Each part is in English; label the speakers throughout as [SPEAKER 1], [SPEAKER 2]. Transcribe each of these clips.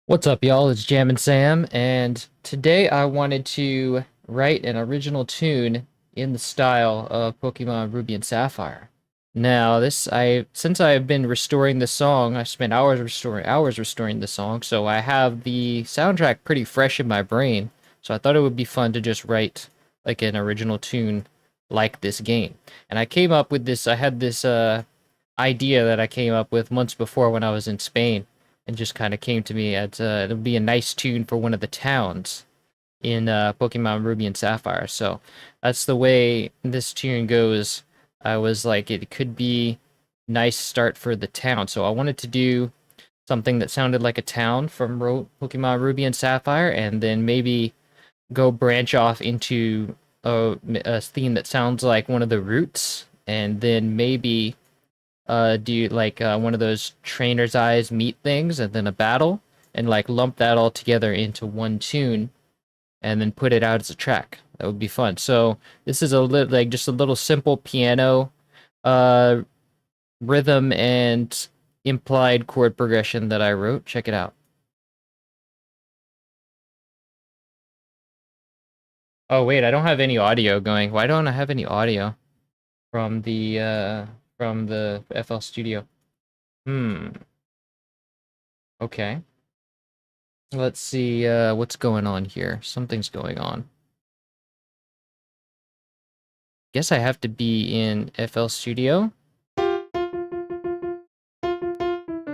[SPEAKER 1] What's up, y'all? It's Jam and Sam, and today I wanted to write an original tune in the style of Pokemon Ruby and Sapphire. Now, since I've been restoring the song, I spent hours restoring the song, so I have the soundtrack pretty fresh in my brain. So I thought it would be fun to just write like an original tune like this game. And I came up with this. I had this idea that I came up with months before when I was in Spain and just kind of came to me as it would be a nice tune for one of the towns in Pokemon Ruby and Sapphire. So that's the way this tune goes. I was like, it could be nice start for the town. So I wanted to do something that sounded like a town from Pokemon Ruby and Sapphire, and then maybe go branch off into a theme that sounds like one of the routes, and then maybe do like one of those trainer's eyes meet things and then a battle and like lump that all together into one tune and then put it out as a track. That would be fun. So this is a little like just a little simple piano uh rhythm and implied chord progression that I wrote. Check it out. Oh wait, I don't have any audio going. Why don't I have any audio from the FL Studio? Hmm. Okay. Let's see what's going on here. Something's going on. Guess I have to be in FL Studio.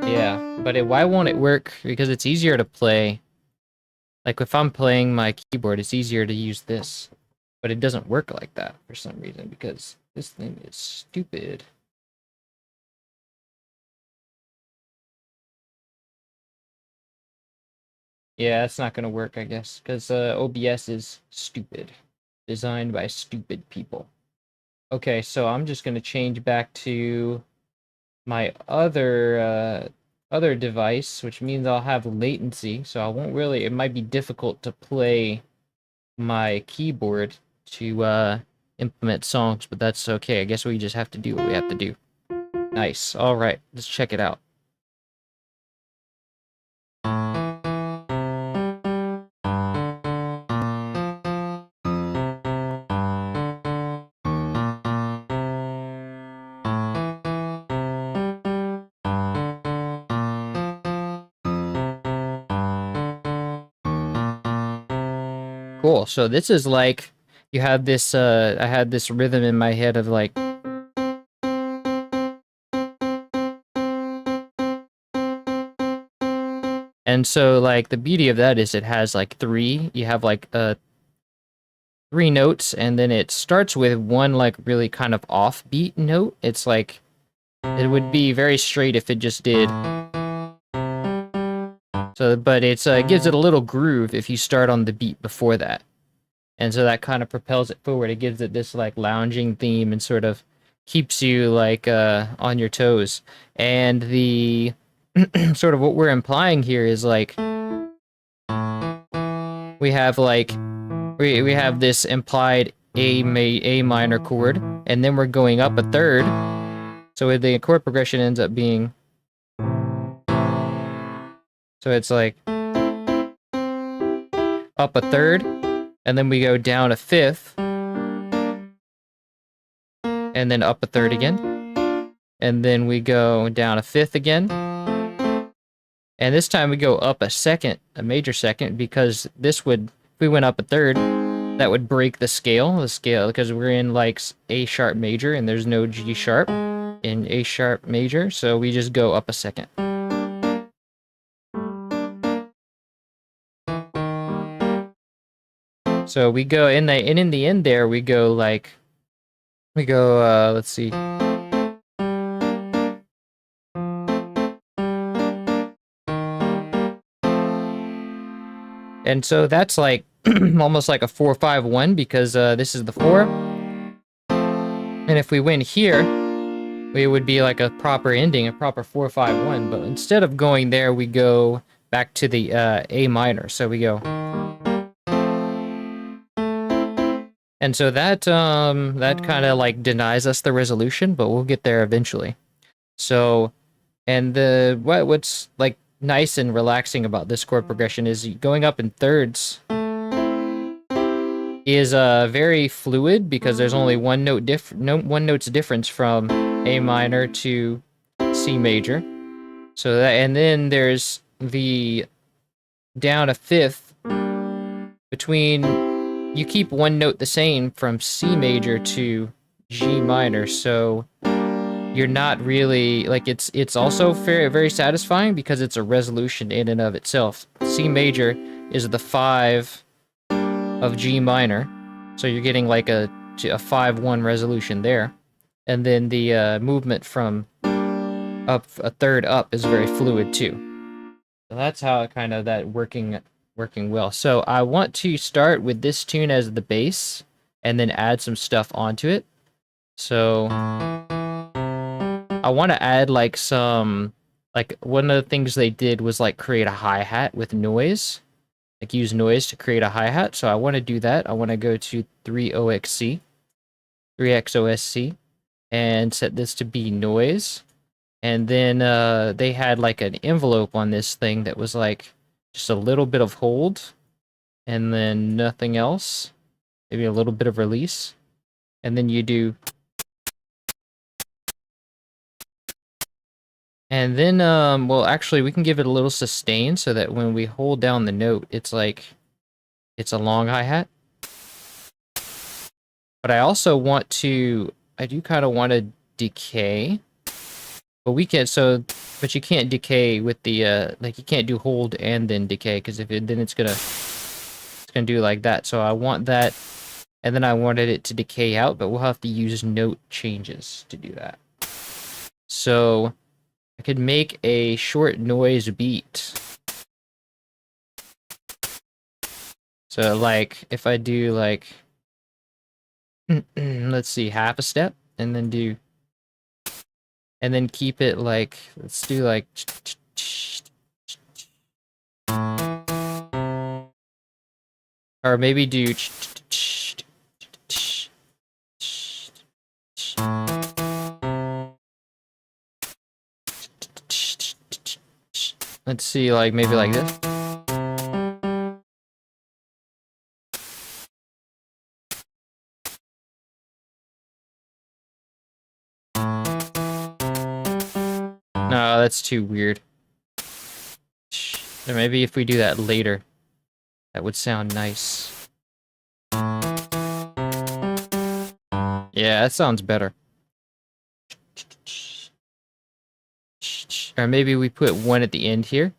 [SPEAKER 1] Yeah, but why won't it work? Because it's easier to play. Like if I'm playing my keyboard, it's easier to use this. But it doesn't work like that for some reason because this thing is stupid. Yeah, it's not gonna work, I guess, because OBS is stupid. Designed by stupid people. Okay, so I'm just gonna change back to my other device, which means I'll have latency, so I won't really, it might be difficult to play my keyboard to implement songs, but that's okay. I guess we just have to do what we have to do. Nice. All right, let's check it out. Cool. So this is like you have this I had this rhythm in my head of like and so like the beauty of that is it has like you have like three notes and then it starts with one like really kind of offbeat note. It's like it would be very straight if it just did. So but it's gives it a little groove if you start on the beat before that. And so that kind of propels it forward. It gives it this like lounging theme and sort of keeps you like on your toes. And the sort of what we're implying here is like we have like we have this implied A minor chord, and then we're going up a third. So the chord progression ends up being so it's like up a third, and then we go down a fifth, and then up a third again, and then we go down a fifth again, and this time we go up a second, a major second, because this would, if we went up a third, that would break the scale, because we're in like A sharp major, and there's no G sharp in A sharp major, so we just go up a second. So we go in the end there we go like let's see. And so that's like almost like a 4-5-1 because this is the 4. And if we went here, it would be like a proper ending, a proper 4-5-1, but instead of going there we go back to the A minor. So we go. And so that kind of like denies us the resolution, but we'll get there eventually. So, and what's like nice and relaxing about this chord progression is going up in thirds is very fluid because there's only one note's difference from A minor to C major. So that, and then there's the down a fifth between, you keep one note the same from C major to G minor, so you're not really, like, it's also very satisfying because it's a resolution in and of itself. C major is the 5 of G minor, so you're getting like a 5-1 resolution there. And then the movement from up a third up is very fluid too. So that's how kind of that working well. So I want to start with this tune as the bass and then add some stuff onto it. So I want to add like some, like one of the things they did was like create a hi-hat with noise, like use noise to create a hi-hat. So I want to do that. I want to go to 3XOSC and set this to be noise. And then they had like an envelope on this thing that was like just a little bit of hold and then nothing else, maybe a little bit of release. And then you do, and then well, actually we can give it a little sustain so that when we hold down the note, it's like it's a long hi-hat. But I also want to, I do kind of want to decay. But we can, so, but you can't decay with the, like you can't do hold and then decay, because if it, then it's gonna do like that. So I want that, and then I wanted it to decay out, but we'll have to use note changes to do that. So I could make a short noise beat. So like, if I do like, let's see, half a step, and then do, and then keep it like, let's do like, or maybe do, let's see, like maybe like this. No, that's too weird. Or maybe if we do that later, that would sound nice. Yeah, that sounds better. Or maybe we put one at the end here.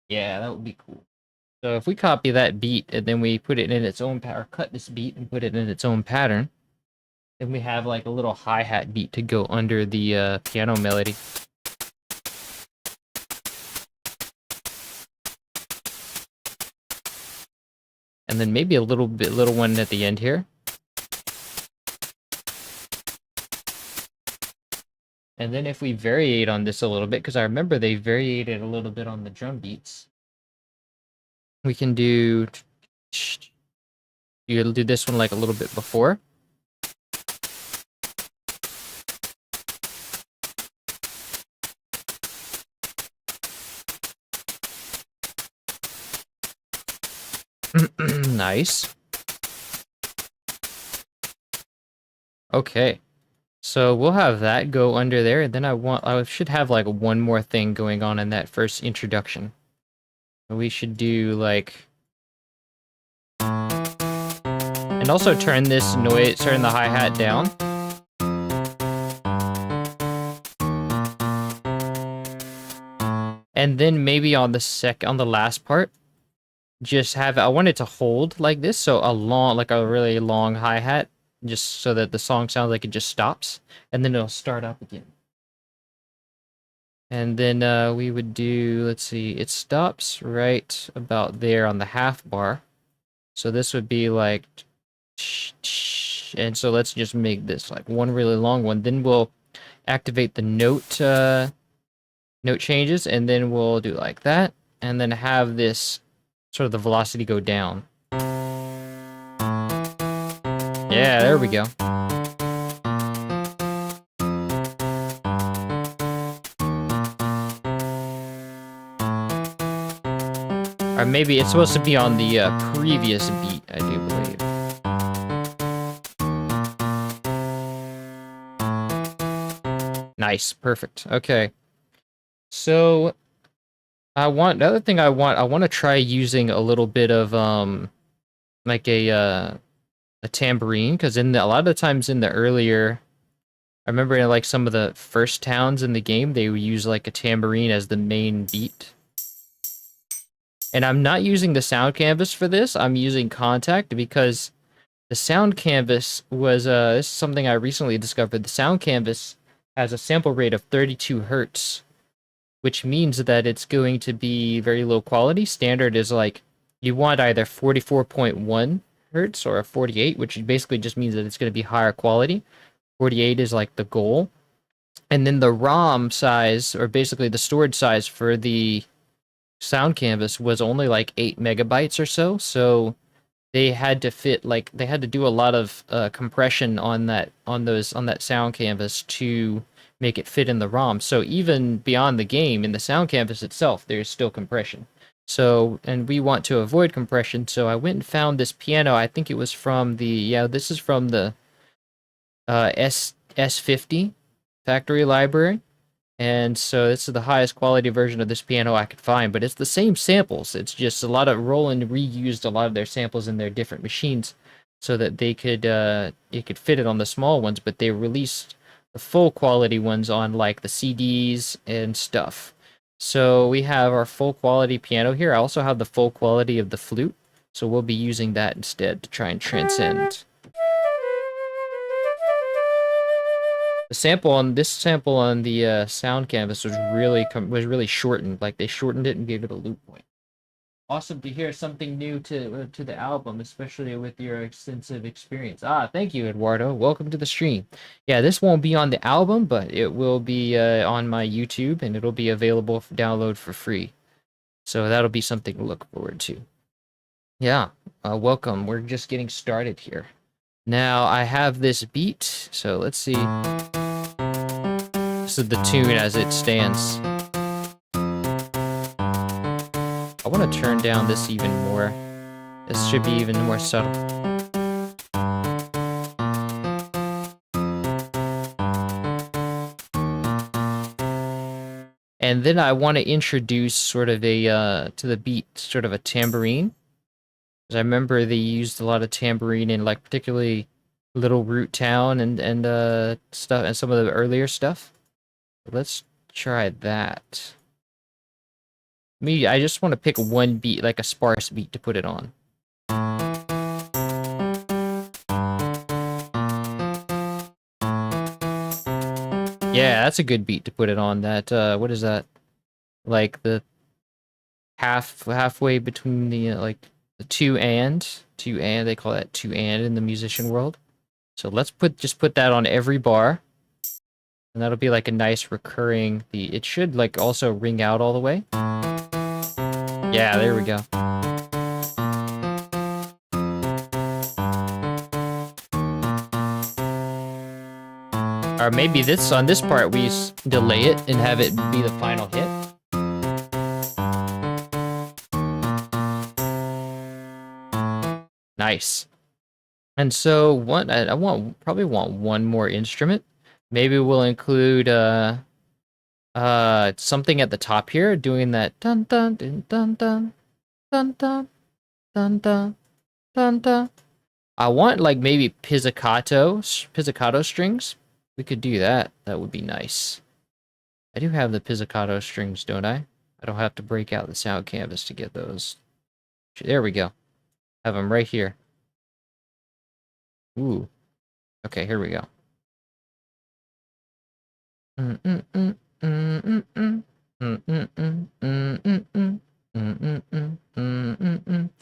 [SPEAKER 1] Yeah, that would be cool. So if we copy that beat and then we put it in its own pattern, or cut this beat and put it in its own pattern, then we have like a little hi-hat beat to go under the piano melody. And then maybe a little one at the end here. And then if we variate on this a little bit, because I remember they variated a little bit on the drum beats, we can do, you'll do this one like a little bit before. Nice. Okay. So we'll have that go under there, and then I should have like one more thing going on in that first introduction. We should do like, and also turn this noise, turn the hi-hat down. And then maybe on the last part, just have, I want it to hold like this, so a long, like a really long hi-hat, just so that the song sounds like it just stops, and then it'll start up again. And then we would do, let's see, it stops right about there on the half bar. So this would be like, and so let's just make this like one really long one. Then we'll activate the note changes, and then we'll do like that, and then have this sort of the velocity go down. Yeah, there we go. maybe it's supposed to be on the previous beat, I do believe. Nice, perfect. Okay. So the other thing I want to try using a little bit of like a tambourine, because a lot of the times in the earlier, I remember in like some of the first towns in the game, they would use like a tambourine as the main beat. And I'm not using the sound canvas for this. I'm using Contact because the sound canvas was this is something I recently discovered. The sound canvas has a sample rate of 32 hertz, which means that it's going to be very low quality. Standard is like you want either 44.1 hertz or a 48, which basically just means that it's going to be higher quality. 48 is like the goal. And then the ROM size, or basically the storage size for the sound canvas, was only like 8 megabytes or so. So they had to fit, like, they had to do a lot of compression on that sound canvas to make it fit in the ROM. So even beyond the game, in the sound canvas itself, there's still compression. So, and we want to avoid compression, so I went and found this piano. I think it was from this is from the S50 factory library. And so this is the highest quality version of this piano I could find, but it's the same samples. It's just a lot of Roland reused a lot of their samples in their different machines so that they could it could fit it on the small ones, but they released the full quality ones on like the CDs and stuff. So we have our full quality piano here. I also have the full quality of the flute, so we'll be using that instead to try and transcend. The sample on the sound canvas was really shortened. Like they shortened it and gave it a loop point. Awesome to hear something new to the album, especially with your extensive experience. Thank you, Eduardo. Welcome to the stream. Yeah, this won't be on the album, but it will be on my YouTube, and it'll be available for download for free. So that'll be something to look forward to. Yeah, welcome. We're just getting started here. Now I have this beat, so let's see. This is the tune as it stands. I want to turn down this even more. This should be even more subtle. And then I want to introduce sort of to the beat, sort of a tambourine. Because I remember they used a lot of tambourine in like particularly Little Root Town and stuff, and some of the earlier stuff. Let's try that. I just want to pick one beat, like a sparse beat, to put it on. Yeah, that's a good beat to put it on. That what is that? Like the halfway between the like the two and they call that two and in the musician world. So let's just put that on every bar. And that'll be like a nice recurring beat. It should like also ring out all the way. Yeah, there we go. Or maybe on this part we delay it and have it be the final hit. Nice. And so I probably want one more instrument. Maybe we'll include something at the top here, doing that dun dun dun dun dun dun dun dun dun dun dun. I want like maybe pizzicato strings. We could do that. That would be nice. I do have the pizzicato strings, don't I? I don't have to break out the sound canvas to get those. There we go. Have them right here. Ooh. Okay, here we go.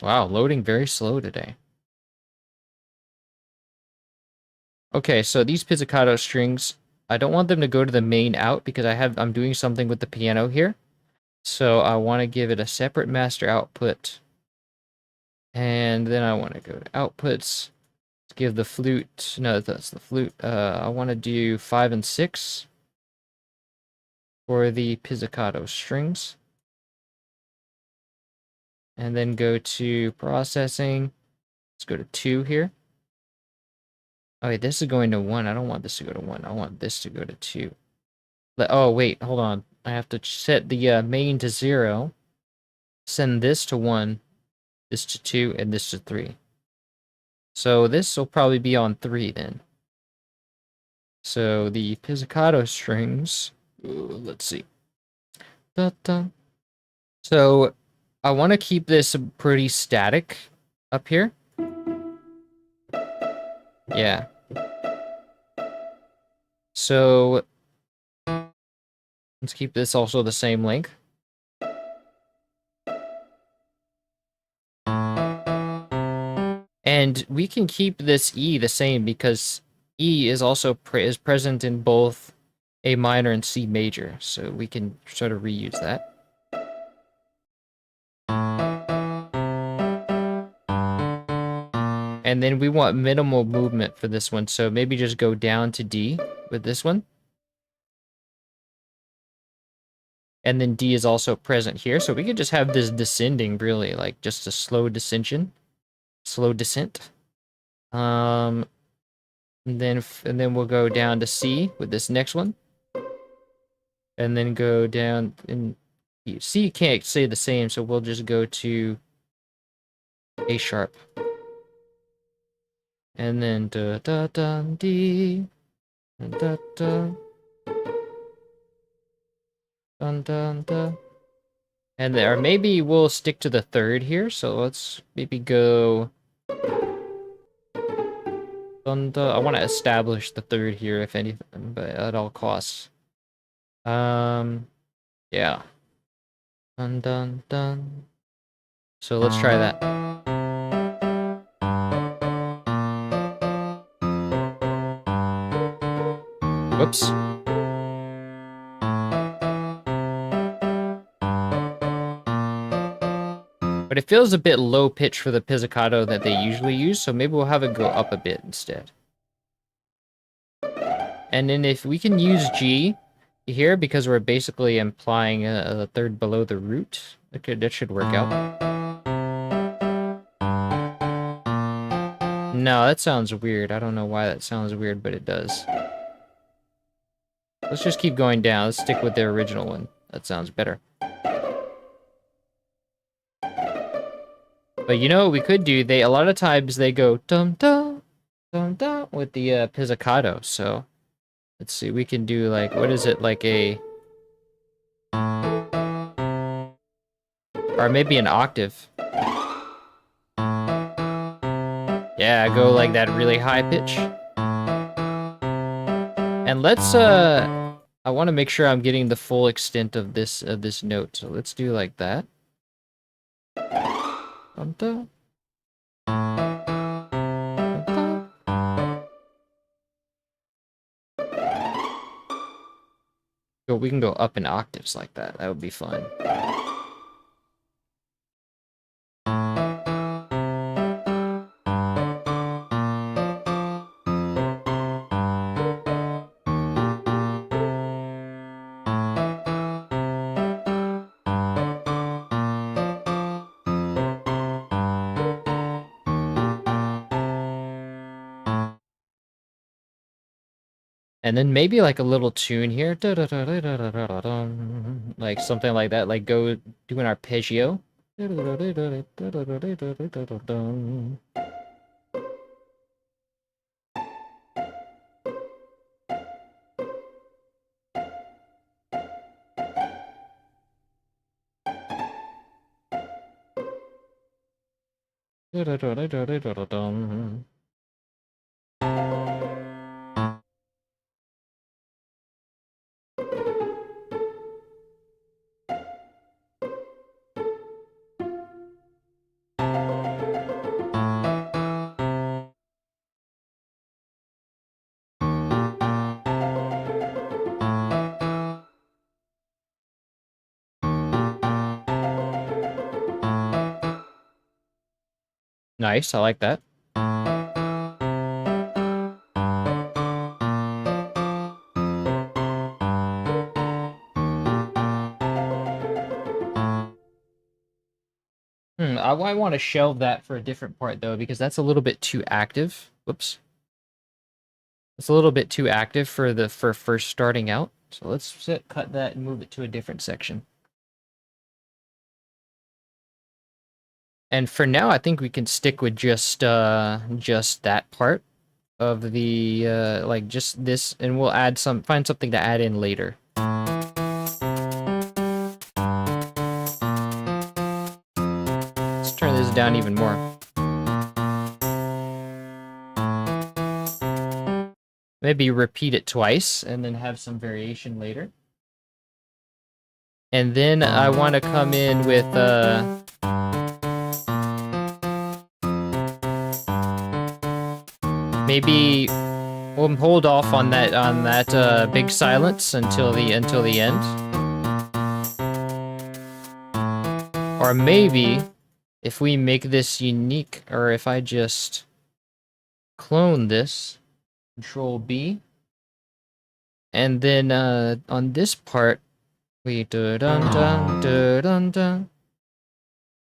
[SPEAKER 1] Wow, loading very slow today. Okay, so these pizzicato strings, I don't want them to go to the main out because I'm doing something with the piano here. So I want to give it a separate master output. And then I want to go to outputs. Give the flute, no, that's the flute. I want to do 5 and 6 for the pizzicato strings. and then go to processing. Let's go to 2 here. Oh, wait, this is going to 1. I don't want this to go to 1. I want this to go to 2. Oh, wait, hold on. I have to set the main to 0. Send this to 1, this to 2, and this to 3. So this will probably be on 3 then. So the pizzicato strings, ooh, let's see. Da, da. So I want to keep this pretty static up here. Yeah. So let's keep this also the same length. And we can keep this E the same because E is also present in both A minor and C major. So we can sort of reuse that. And then we want minimal movement for this one. So maybe just go down to D with this one. And then D is also present here. So we could just have this descending really, like just a slow descension. Slow descent. And then we'll go down to C with this next one. And then go down and C can't stay the same, so we'll just go to A sharp. And then da da da D da da dun dun da. And there, or maybe we'll stick to the 3rd here. So let's maybe go dun da. I want to establish the 3rd here, if anything, but at all costs. Yeah. Dun dun dun. So let's try that. Whoops. But it feels a bit low pitch for the pizzicato that they usually use, so maybe we'll have it go up a bit instead. And then if we can use G here, because we're basically implying a 3rd below the root, okay, that should work out. No, that sounds weird. I don't know why that sounds weird, but it does. Let's just keep going down. Let's stick with the original one. That sounds better. But you know what we could do? A lot of times they go dum dum dum dum with the pizzicato. So let's see. We can do like, what is it, like a, or maybe an octave. Yeah, go like that really high pitch. And let's I want to make sure I'm getting the full extent of this note. So let's do like that. Dun-dun. Dun-dun. So we can go up in octaves like that. That would be fun. And then maybe like a little tune here. Like something like that. Like go doing arpeggio. Nice, I like that. I might want to shelve that for a different part though, because that's a little bit too active. Whoops. It's a little bit too active for first starting out. So let's cut that and move it to a different section. And for now, I think we can stick with just that part of the like just this, and we'll add find something to add in later. Let's turn this down even more. Maybe repeat it twice and then have some variation later. And then I want to come in with maybe we'll hold off on that big silence until the end. Or maybe if we make this unique, or if I just clone this, Control B, and then on this part we dun dun dun dun.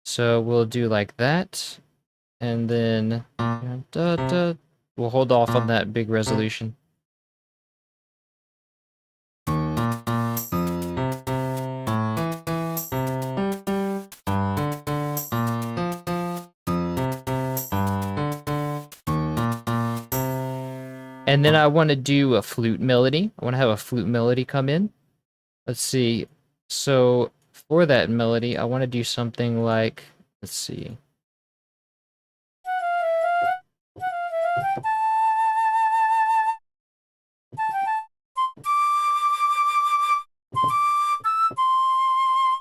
[SPEAKER 1] So we'll do like that, and then we'll hold off on that big resolution. And then I want to do a flute melody. I want to have a flute melody come in. Let's see. So for that melody, I want to do something like, let's see.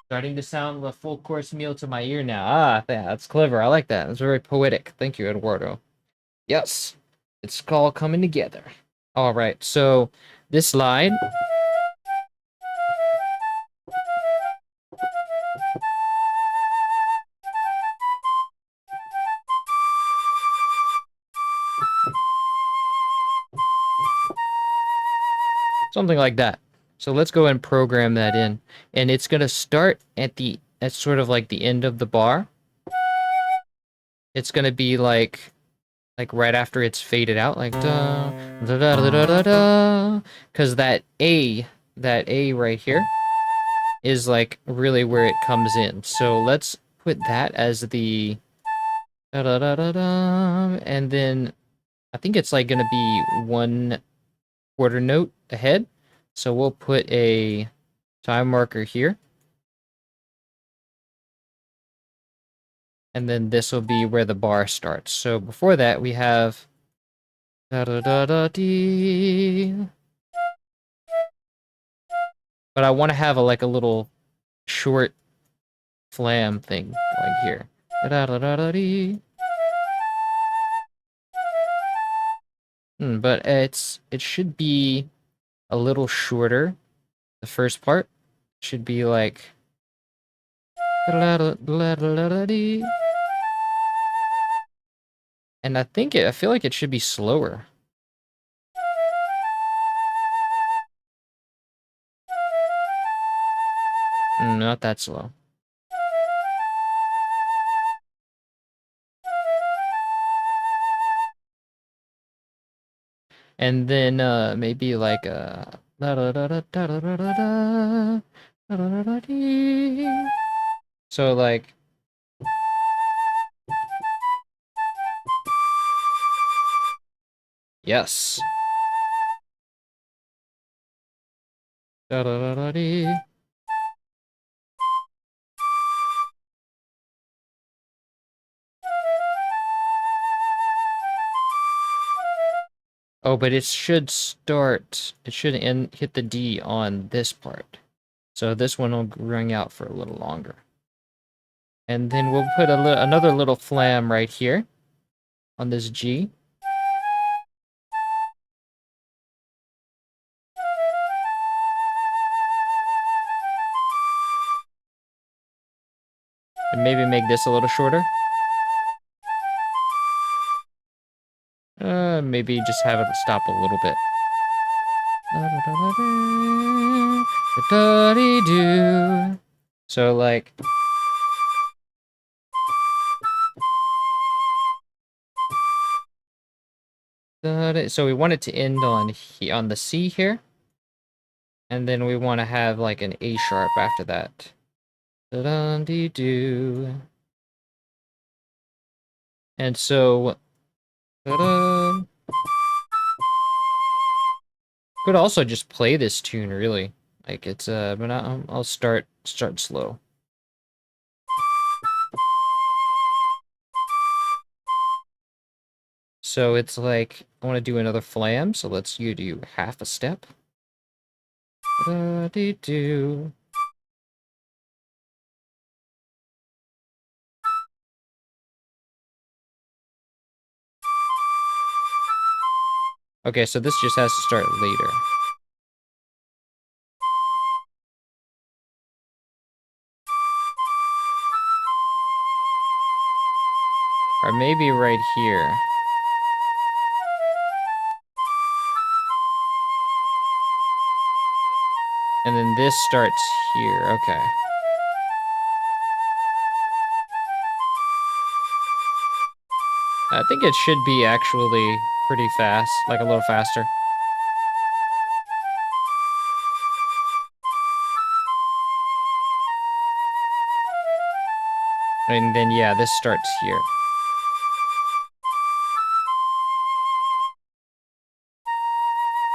[SPEAKER 1] Starting to sound a full course meal to my ear now. Ah, that's clever. I like that. That's very poetic. Thank you, Eduardo. Yes, it's all coming together. All right, so this line. Something like that. So let's go and program that in. And it's going to start at sort of like the end of the bar. It's going to be like right after it's faded out, like da da da da da da da. Because that A right here is like really where it comes in. So let's put that as the da da da da da, and then I think it's like going to be 1/4 note ahead. So we'll put a time marker here. And then this will be where the bar starts. So before that, we have da da da da dee. But I want to have like a little short flam thing like here. Da da da da dee. But it should be a little shorter. The first part should be like and I feel like it should be slower. Not that slow. And then maybe like a so like yes. Oh, but it should hit the D on this part. So this one will ring out for a little longer. And then we'll put another little flam right here on this G. And maybe make this a little shorter. Maybe just have it stop a little bit. So like So we want it to end on the C here. And then we want to have like an A sharp after that. Da-dum-dee-doo. And so, ta-da. Could also just play this tune really, like it's but I'll start slow. So it's like I want to do another flam, so let's do half a step. Da-dee-doo. Okay, so this just has to start later. Or maybe right here. And then this starts here, okay. I think it should be actually pretty fast, like a little faster. And then, yeah, this starts here.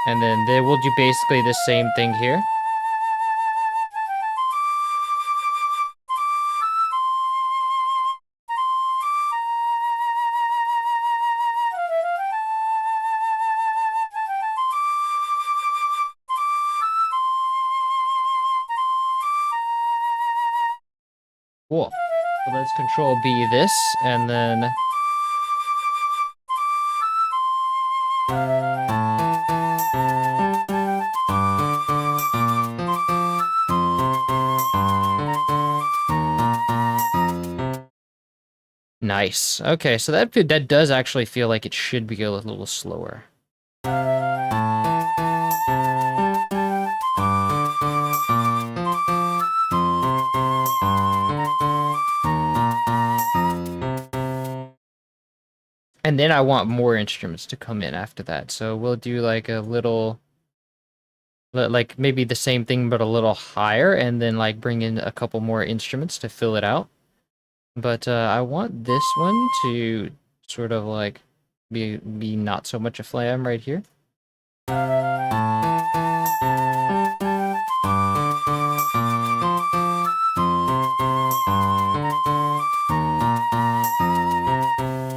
[SPEAKER 1] And then we'll do basically the same thing here. Cool. So let's control B this, and then... Nice. Okay, so that does actually feel like it should be a little slower. And then I want more instruments to come in after that. So we'll do like a little, like maybe the same thing but a little higher, and then like bring in a couple more instruments to fill it out. But I want this one to sort of like be not so much a flam right here.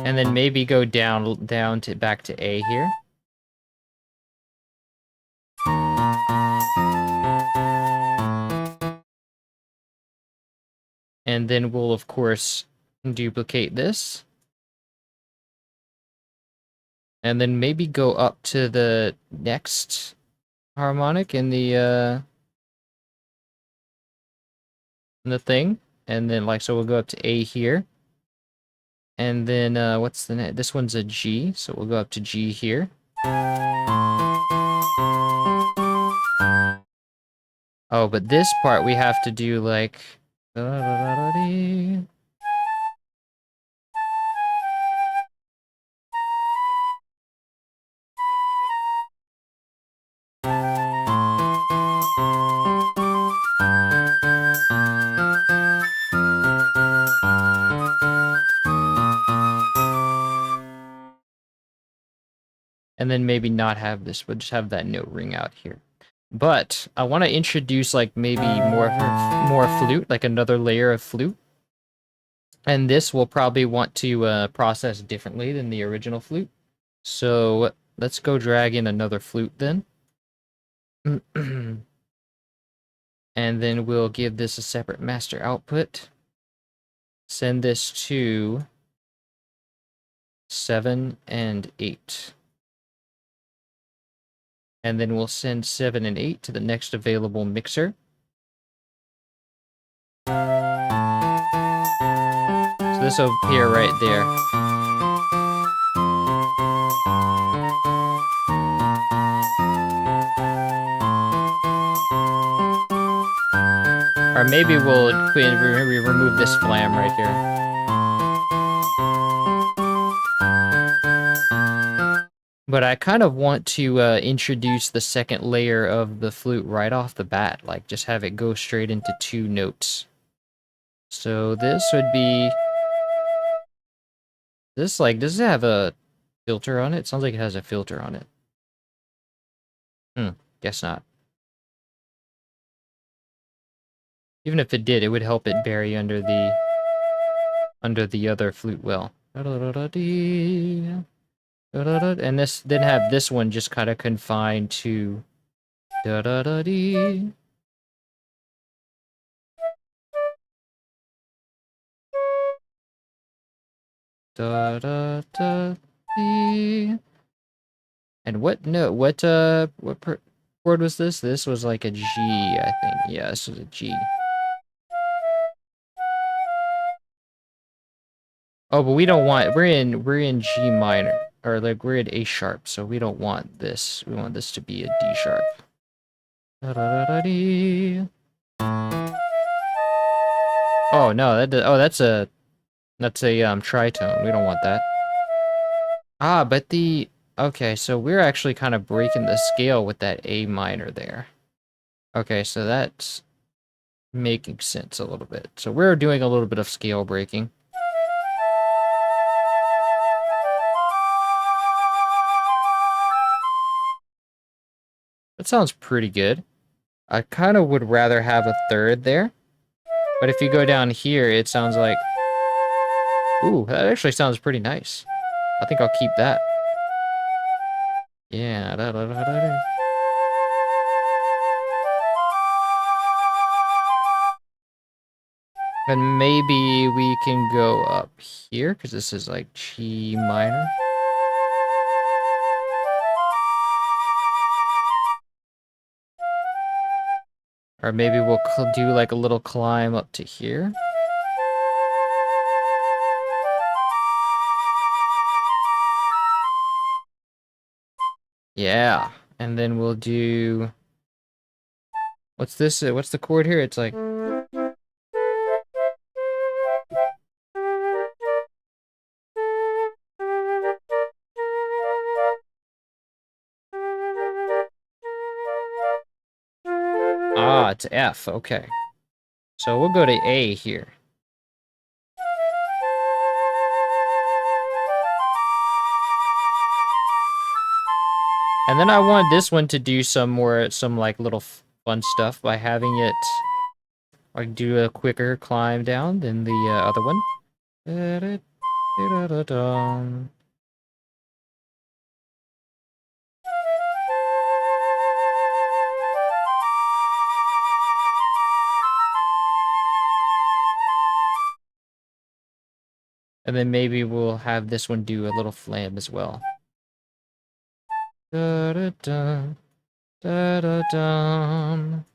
[SPEAKER 1] And then maybe go down to back to A here. And then we'll of course duplicate this. And then maybe go up to the next harmonic in the thing. And then like so we'll go up to A here. And then what's the next? This one's a G, so we'll go up to G here. Oh, but this part we have to do like and then maybe not have this, but just have that note ring out here. But I want to introduce like maybe more flute, like another layer of flute. And this we'll probably want to process differently than the original flute. So let's go drag in another flute then. And then we'll give this a separate master output. Send this to 7 and 8. And then we'll send 7 and 8 to the next available mixer. So this will appear right there. Or maybe we'll remove this flam right here. But I kind of want to introduce the second layer of the flute right off the bat, like just have it go straight into 2 notes. So this would be... This, like, does it have a filter on it? It sounds like it has a filter on it. Guess not. Even if it did, it would help it bury under the other flute well. And this then have this one just kind of confined to da da da dee. Da da da dee. And what chord was this? This was like a G, I think. Yeah, this was a G. Oh, but we don't want, we're in G minor, or like we're in A sharp, so we don't want this. We want this to be a D sharp. Da da da da dee. Oh no, that's a tritone. We don't want that. Ah, but okay, so we're actually kind of breaking the scale with that A minor there. Okay, so that's making sense a little bit. So we're doing a little bit of scale breaking. That sounds pretty good. I kind of would rather have a third there. But if you go down here, it sounds like... Ooh, that actually sounds pretty nice. I think I'll keep that. Yeah. Da, da, da, da, da. And maybe we can go up here, because this is like G minor. Or maybe we'll do like a little climb up to here. Yeah, and then we'll do... What's this? What's the chord here? It's like... Ah, it's F, okay. So we'll go to A here. And then I want this one to do some like little fun stuff by having it like do a quicker climb down than the other one. And then maybe we'll have this one do a little flam as well. Da da da da da dum.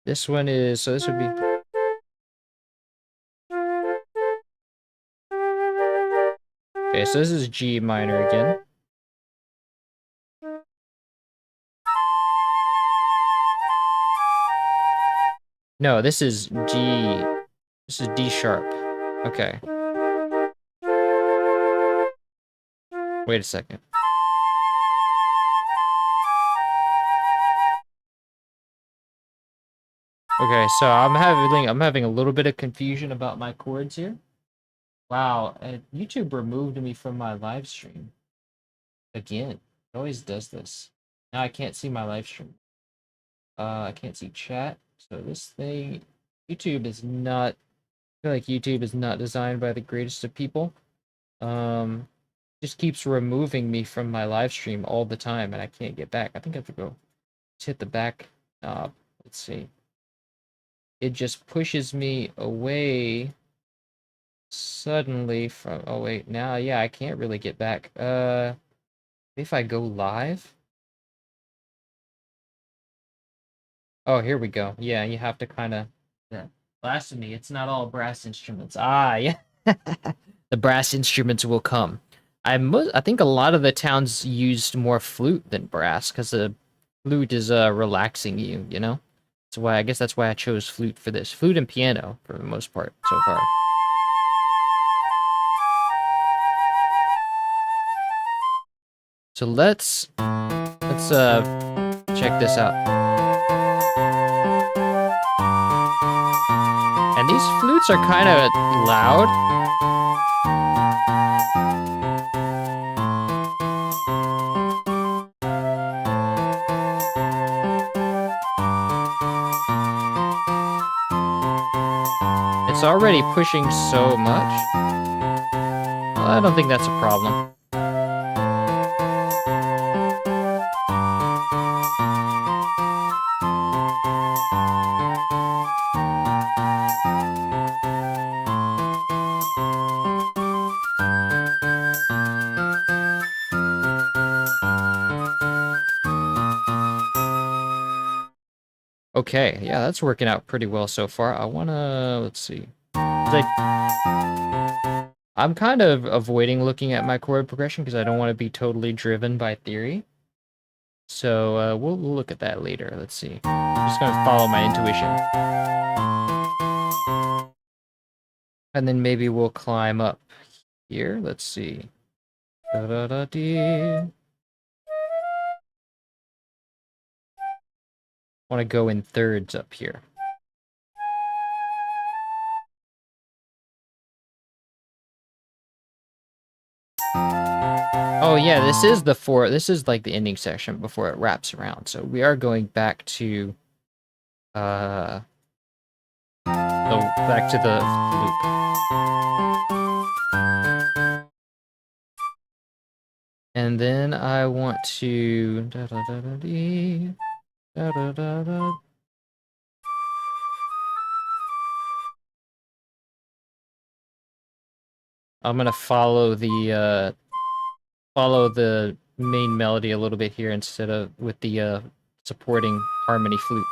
[SPEAKER 1] This one is, so this would be... Okay, so this is G minor again. No, this is G. This is D sharp. Okay. Wait a second. Okay, so I'm having a little bit of confusion about my chords here. Wow, YouTube removed me from my live stream. Again. It always does this. Now I can't see my live stream. I can't see chat. So this thing, YouTube is not, I feel like YouTube is not designed by the greatest of people. Just keeps removing me from my live stream all the time, and I can't get back. I think I have to go hit the back knob. Let's see. It just pushes me away suddenly from... Oh wait, now yeah, I can't really get back. If I go live. Oh, here we go. Yeah, you have to kind of... Yeah. Blasphemy, it's not all brass instruments. Ah, yeah. The brass instruments will come. I think a lot of the towns used more flute than brass, because the flute is relaxing you, you know? That's why, I guess that's why I chose flute for this. Flute and piano, for the most part, so far. So let's check this out. And these flutes are kind of loud. It's already pushing so much. Well, I don't think that's a problem. Okay, yeah, that's working out pretty well so far. I wanna, let's see. I'm kind of avoiding looking at my chord progression because I don't want to be totally driven by theory. So we'll look at that later. Let's see. I'm just gonna follow my intuition. And then maybe we'll climb up here. Let's see. Da-da-da-dee. Want to go in thirds up here. Oh yeah, this is the four. This is like the ending section before it wraps around. So we are going back to the loop. And then I want to da-da-da-da-dee, da-da-da-da. I'm gonna follow the main melody a little bit here instead of with the supporting harmony flute.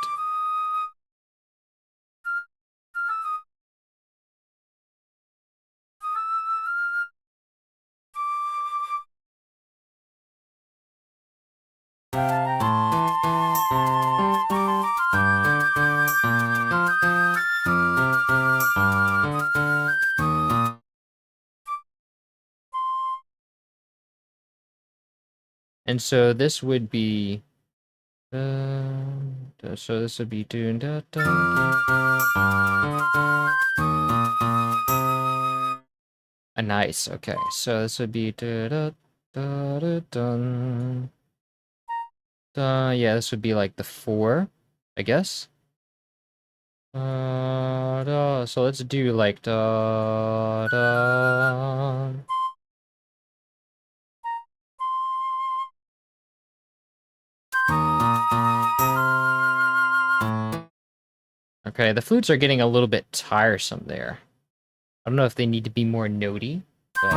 [SPEAKER 1] And so this would be so this would be doing da da. Nice. Okay, so this would be da da da da dun. Yeah, this would be like the 4, I guess. Da, so let's do like da da. Okay, the flutes are getting a little bit tiresome there. I don't know if they need to be more notey, but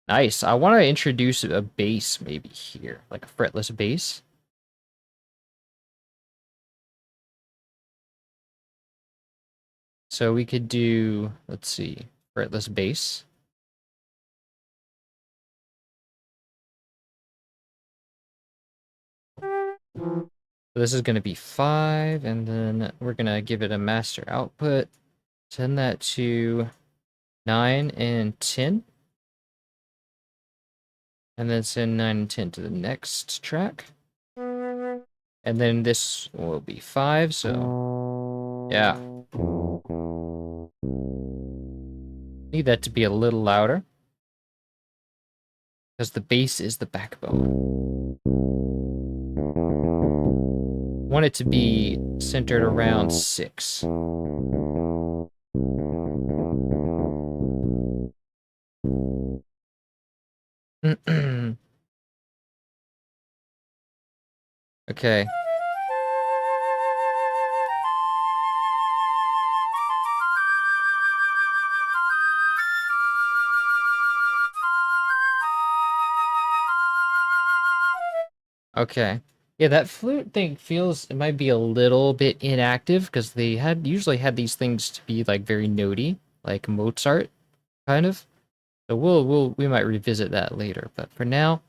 [SPEAKER 1] nice. I want to introduce a bass maybe here, like a fretless bass. So we could do, let's see, fretless bass. So this is going to be 5, and then we're going to give it a master output. Send that to 9 and 10. And then send 9 and 10 to the next track. And then this will be 5, so yeah. Need that to be a little louder. Because the bass is the backbone. Want it to be centered around 6. Okay. Okay. Yeah, that flute thing feels it might be a little bit inactive because they had usually had these things to be like very notey, like Mozart kind of. So we might revisit that later. But for now,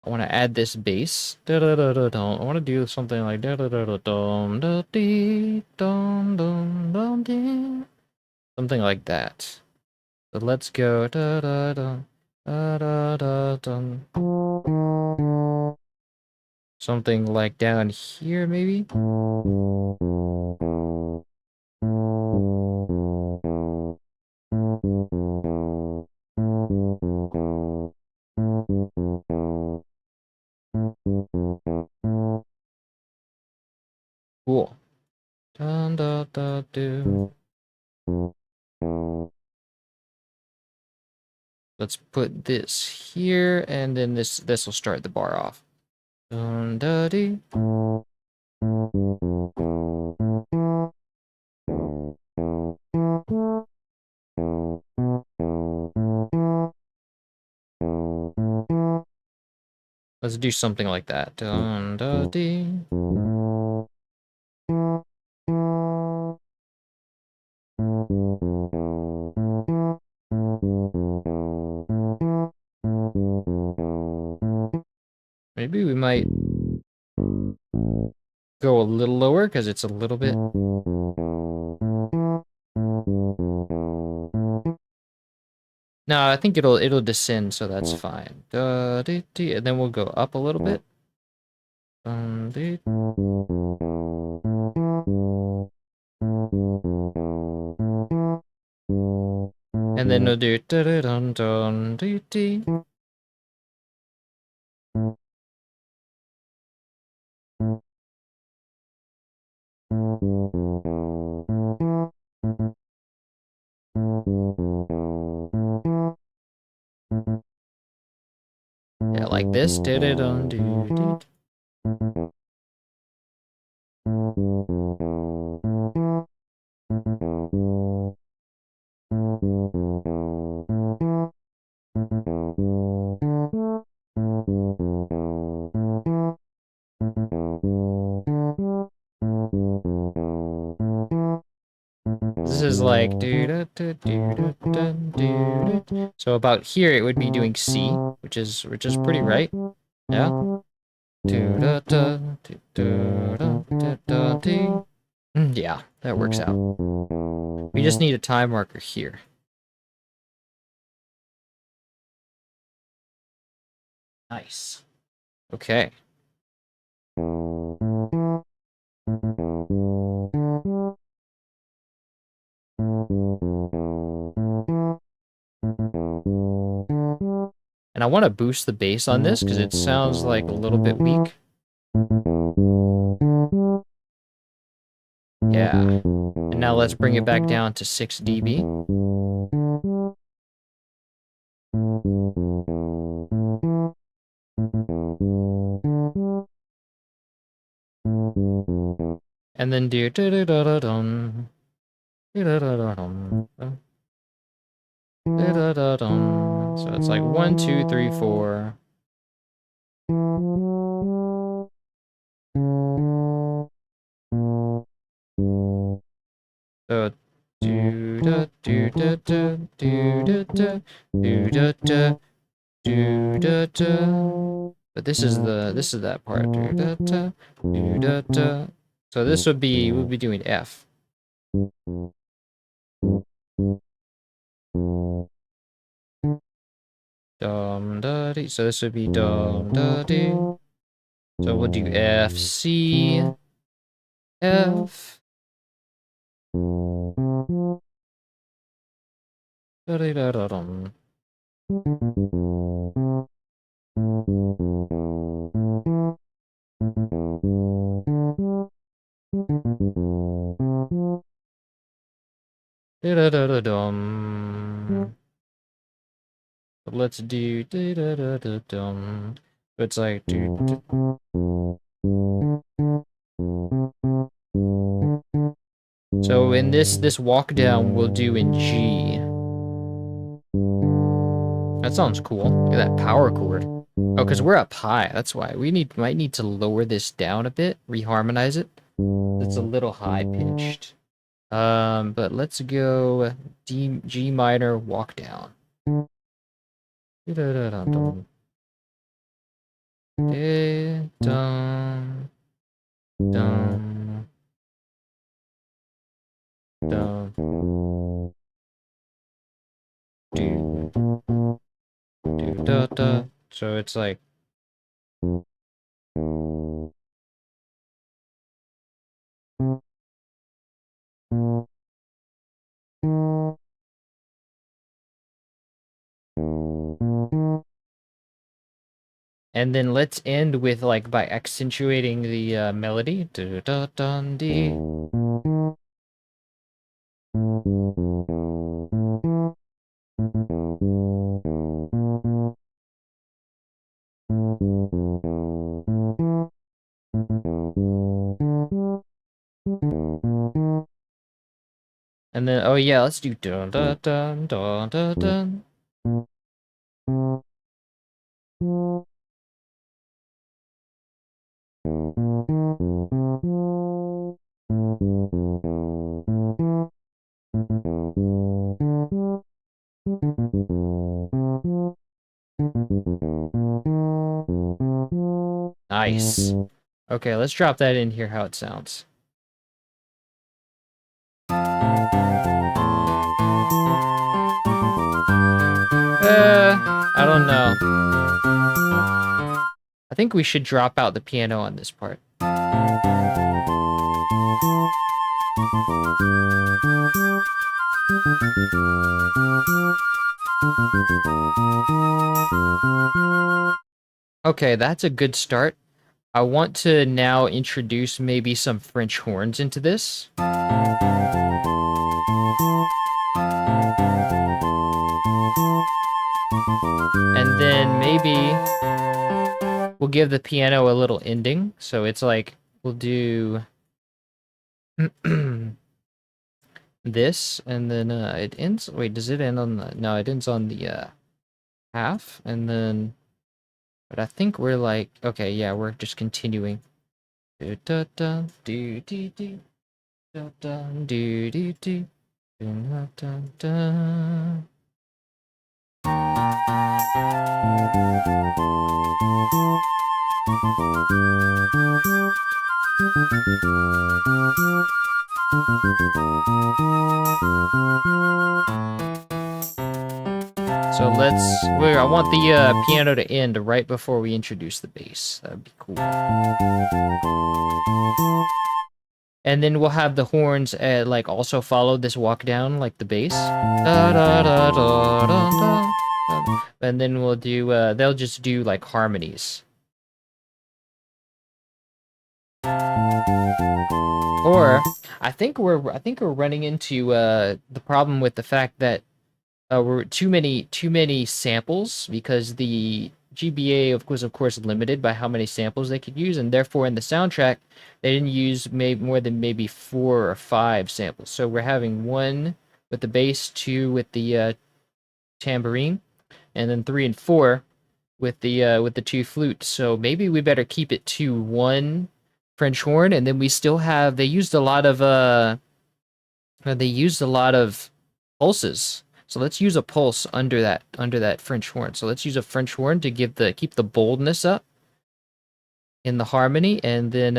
[SPEAKER 1] I want to add this bass. Da da da da dum. I want to do something like da da da da dum da dee dum dum dum dee. Something like that. So let's go da da dum da da da dum. Something like down here, maybe? Cool. Dun, da, da, do. Let's put this here, and then this will start the bar off. Dun, da, dee. Let's do something like that. Dun, da, dee. Maybe we might go a little lower because it's a little bit. No, I think it'll descend, so that's fine. Da, dee, dee. And then we'll go up a little bit. Dee. And then we'll do da da dun dun dee dee. Yeah, like this. Da da dun doo dee. This is like do da da do da do da. So about here it would be doing C, which is pretty right. Yeah. Do da da do da da da dee. Yeah, that works out. We just need a time marker here. Nice. Okay. And I want to boost the bass on this because it sounds like a little bit weak. Yeah. And now let's bring it back down to 6 dB. And then do da da da da dum. Da da da da dum. Da da da dum. So it's like 1, 2, 3, 4. So do da do da da do da da do da da do da da. But this is that part. Do da da do da da. So this would be we'll be doing F. Dum da dee. So this would be dum da dee. So we'll do F C F. Da dee da da dum. Da da da da dum. Let's do da da da da dum. It's like do. So in this walk down, we'll do in G. That sounds cool. Look at that power chord. Oh, because we're up high. That's why. Might need to lower this down a bit, reharmonize it. It's a little high pitched. But let's go G minor walk down. Dun, dun, dun, dun, do, da, da. So it's like, and then let's end with like by accentuating the melody. Do, da, dun, dee. And then, oh yeah, let's do dun dun dun dun dun dun. Nice. Okay, let's drop that in here how it sounds. I don't know. I think we should drop out the piano on this part. Okay, that's a good start. I want to now introduce maybe some French horns into this. And then maybe we'll give the piano a little ending. So it's like, we'll do this, and then it ends, wait, does it end on the, no, it ends on the half, and then, but I think we're like, okay, yeah, we're just continuing. Do da da do do do da da do do do da da da. So I want the piano to end right before we introduce the bass. That'd be cool. And then we'll have the horns like also follow this walk down like the bass. Da, da, da, da, da, da. And then we'll do they'll just do like harmonies. Or I think we're running into the problem with the fact that we're too many samples, because the GBA was of course limited by how many samples they could use, and therefore in the soundtrack they didn't use more than maybe 4 or 5 samples. So we're having 1 with the bass, 2 with the tambourine, and then 3 and 4 with the 2 flutes. So maybe we better keep it to 1 French horn, and then we still have, they used a lot of pulses. So let's use a pulse under that French horn. So let's use a French horn to keep the boldness up in the harmony. And then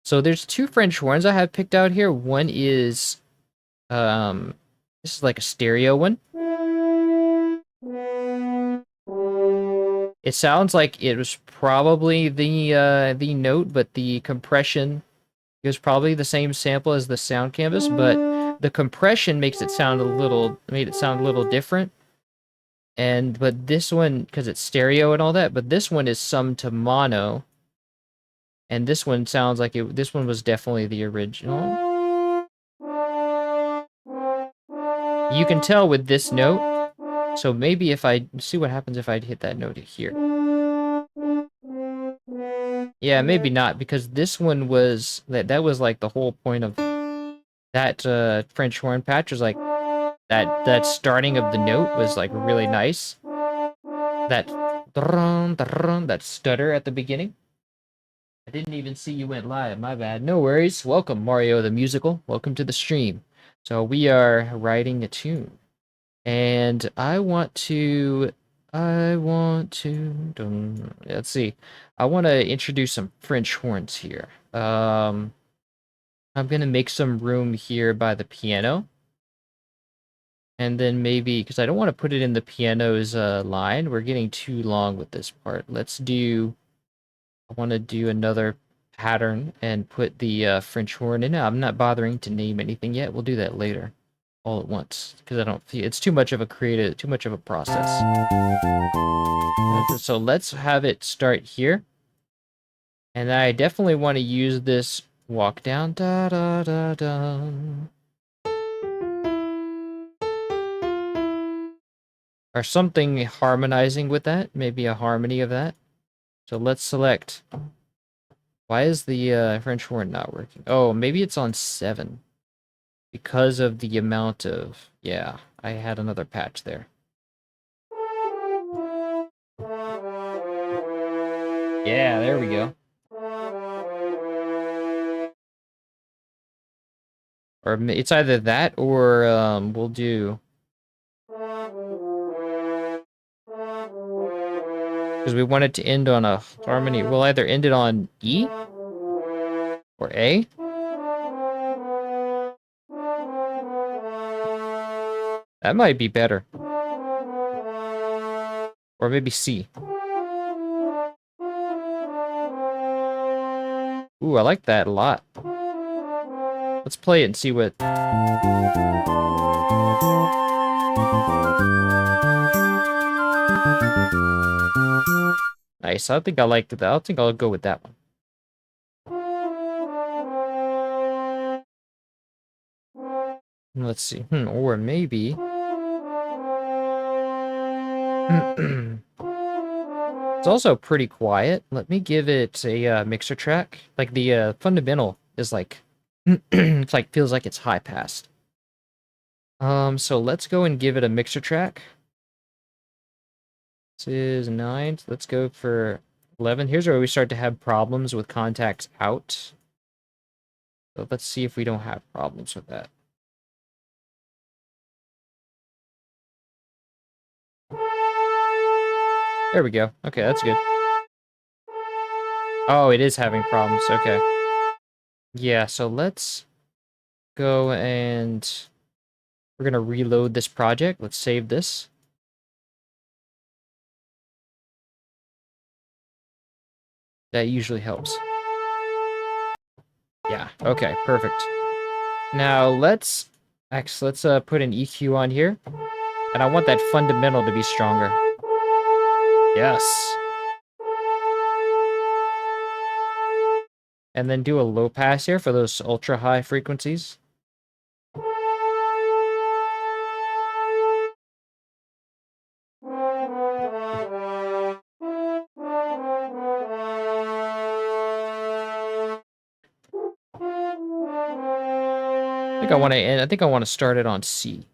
[SPEAKER 1] so there's 2 French horns I have picked out here. One is this is like a stereo one. It sounds like it was probably the note, but the compression is probably the same sample as the sound canvas, but the compression made it sound a little different. But this one, because it's stereo and all that, but this one is summed to mono, and this one sounds like this one was definitely the original. You can tell with this note. So maybe if I see what happens if I hit that note here. Yeah, maybe not, because this one was that was like the whole point of that French horn patch, was like that starting of the note was like really nice. That That stutter at the beginning. I didn't even see you went live. My bad. No worries. Welcome, Mario the Musical. Welcome to the stream. So we are writing a tune. And let's see. I want to introduce some French horns here. I'm going to make some room here by the piano. And then maybe, because I don't want to put it in the piano's line. We're getting too long with this part. I want to do another pattern and put the French horn in. I'm not bothering to name anything yet. We'll do that later, all at once, because I don't feel it's too much of a process. So let's have it start here, and I definitely want to use this walk down, da da da da, or something harmonizing with that. Maybe a harmony of that. So let's select. Why is the French horn not working? Oh, maybe it's on 7. Because of the amount of... Yeah, I had another patch there. Yeah, there we go. Or it's either that or we'll do... Because we want it to end on a harmony. We'll either end it on E or A. That might be better. Or maybe C. Ooh, I like that a lot. Let's play it and see what... Nice. I think I liked that. I think I'll go with that one. Let's see. Or maybe... It's also pretty quiet. Let me give it a mixer track. Like the fundamental is like... it's like feels like it's high passed. So let's go and give it a mixer track. This is 9. Let's go for 11. Here's where we start to have problems with contacts out. So let's see if we don't have problems with that. There we go. Okay, that's good. Oh, it is having problems. Okay. Yeah, so let's go and we're going to reload this project. Let's save this. That usually helps. Yeah, okay, perfect. Now let's put an EQ on here. And I want that fundamental to be stronger. Yes. And then do a low pass here for those ultra high frequencies. I think I want to start it on C.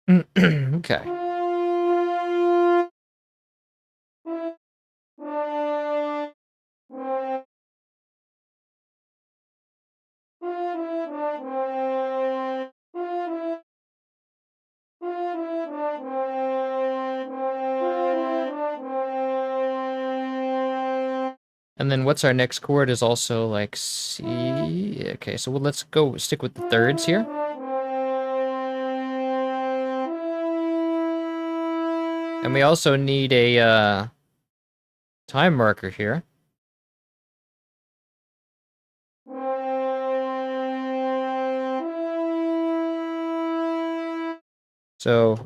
[SPEAKER 1] Okay. And then what's our next chord is also like C. Okay, so let's go stick with the thirds here. And we also need a time marker here. So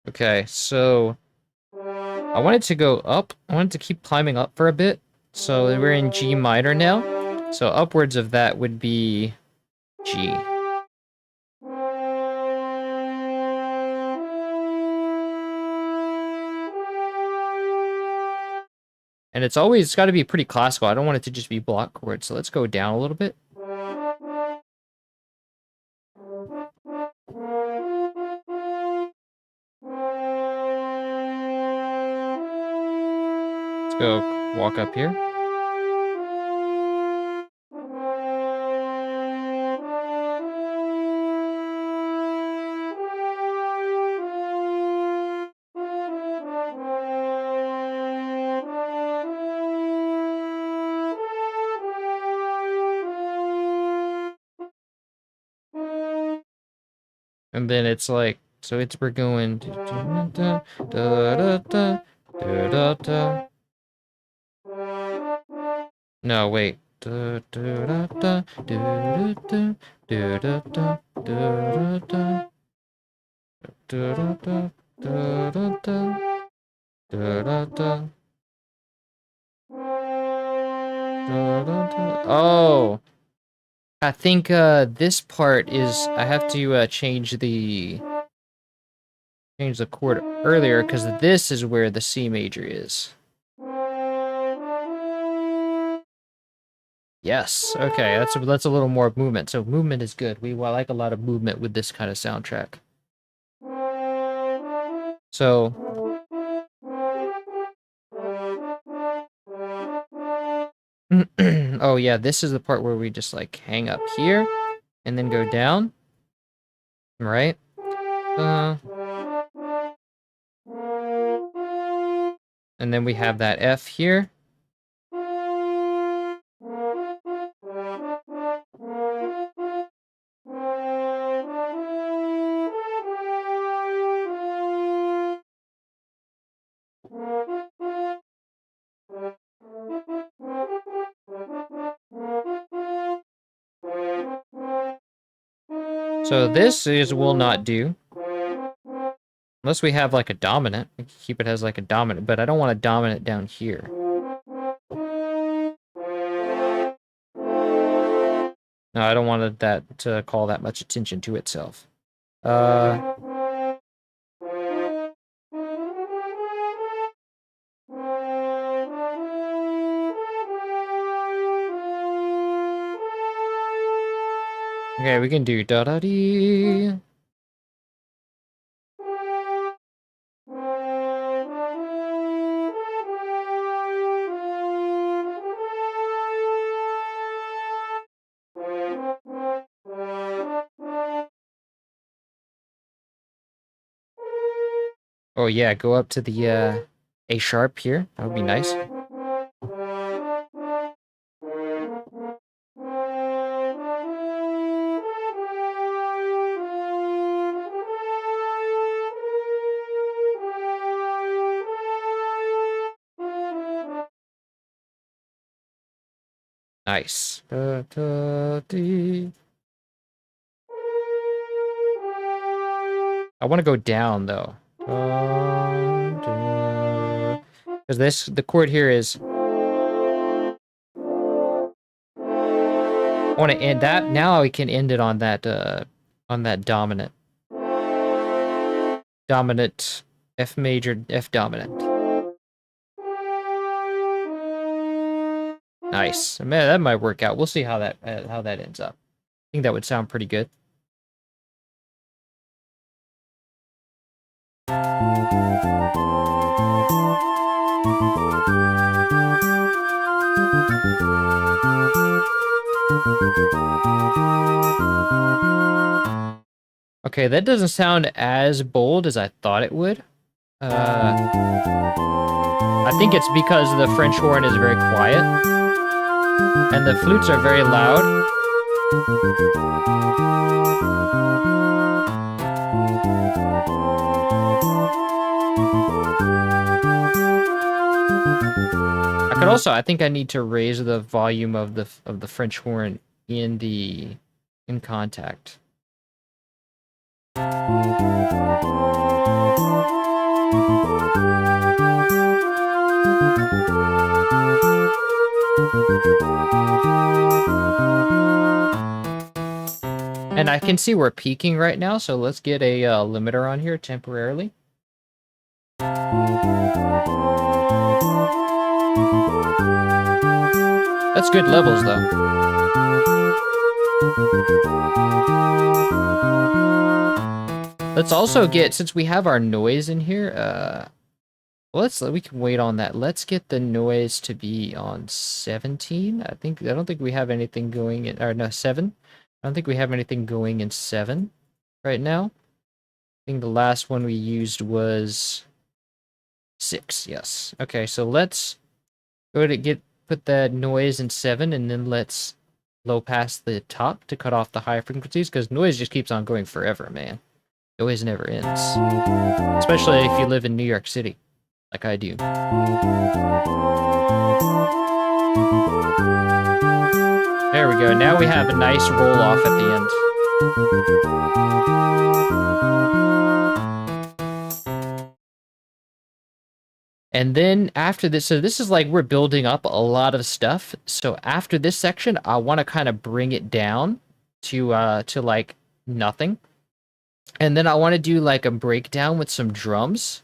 [SPEAKER 1] okay, so I wanted to go up. I wanted to keep climbing up for a bit. So we're in G minor now. So upwards of that would be G. And it's got to be pretty classical. I don't want it to just be block chords. So let's go down a little bit. Let's go walk up here. And then it's like, so we're going. No, wait. Oh, I think this part is I have to change the chord earlier because this is where the C major is. Yes. Okay, that's a little more movement. So movement is good. I like a lot of movement with this kind of soundtrack. So oh yeah, this is the part where we just like hang up here and then go down. Right? And then we have that F here. So this will not do. Unless we have like a dominant. We can keep it as like a dominant, but I don't want a dominant down here. No, I don't want that to call that much attention to itself. Okay, we can do da-da-dee. Oh yeah, go up to the A sharp here. That would be nice. Nice. Da-da-dee. I want to go down though. Because the chord here is. I want to end that. Now we can end it on that dominant. Dominant F major, F dominant. Nice. Man, that might work out. We'll see how that ends up. I think that would sound pretty good. Okay, that doesn't sound as bold as I thought it would. I think it's because the French horn is very quiet, and the flutes are very loud. I think I need to raise the volume of the French horn in contact. And I can see we're peaking right now, so let's get a limiter on here temporarily. That's good levels, though. Let's also get, since we have our noise in here, well, we can wait on that. Let's get the noise to be on 17. I don't think we have anything going in, or no, 7. I don't think we have anything going in 7 right now. I think the last one we used was 6, yes. Okay, so let's go to put that noise in 7, and then let's low pass the top to cut off the high frequencies, because noise just keeps on going forever, man. It always never ends. Especially if you live in New York City, like I do. There we go. Now we have a nice roll off at the end. And then after this, so this is like we're building up a lot of stuff. So after this section, I want to kind of bring it down to like nothing. And then I want to do like a breakdown with some drums,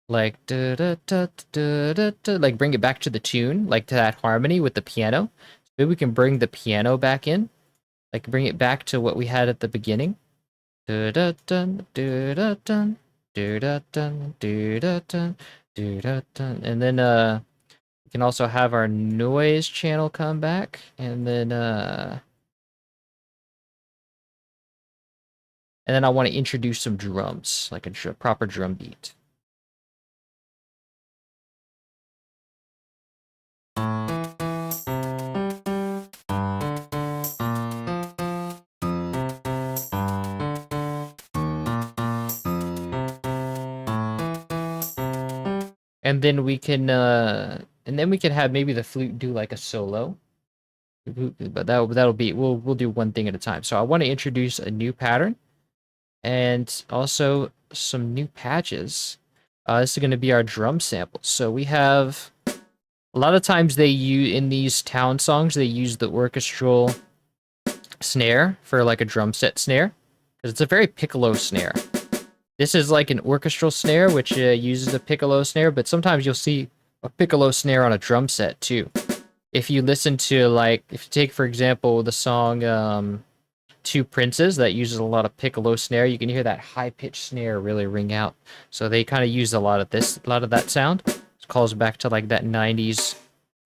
[SPEAKER 1] like da da da da da da, like bring it back to the tune, like to that harmony with the piano. So maybe we can bring the piano back in, like bring it back to what we had at the beginning. Da da da da da da da da da da da da. And then we can also have our noise channel come back, and then I want to introduce some drums, like a proper drum beat. And then we can have maybe the flute do like a solo. But that'll be, we'll do one thing at a time. So I want to introduce a new pattern, and also some new patches. This is going to be our drum samples. So we have, a lot of times they use, in these town songs, they use the orchestral snare for like a drum set snare, because it's a very piccolo snare. This is like an orchestral snare, which uses a piccolo snare, but sometimes you'll see a piccolo snare on a drum set too. If you listen to, like, if you take, for example, the song Two Princes, that uses a lot of piccolo snare, you can hear that high-pitched snare really ring out. So they kind of use a lot of that sound. It calls back to, like, that 90s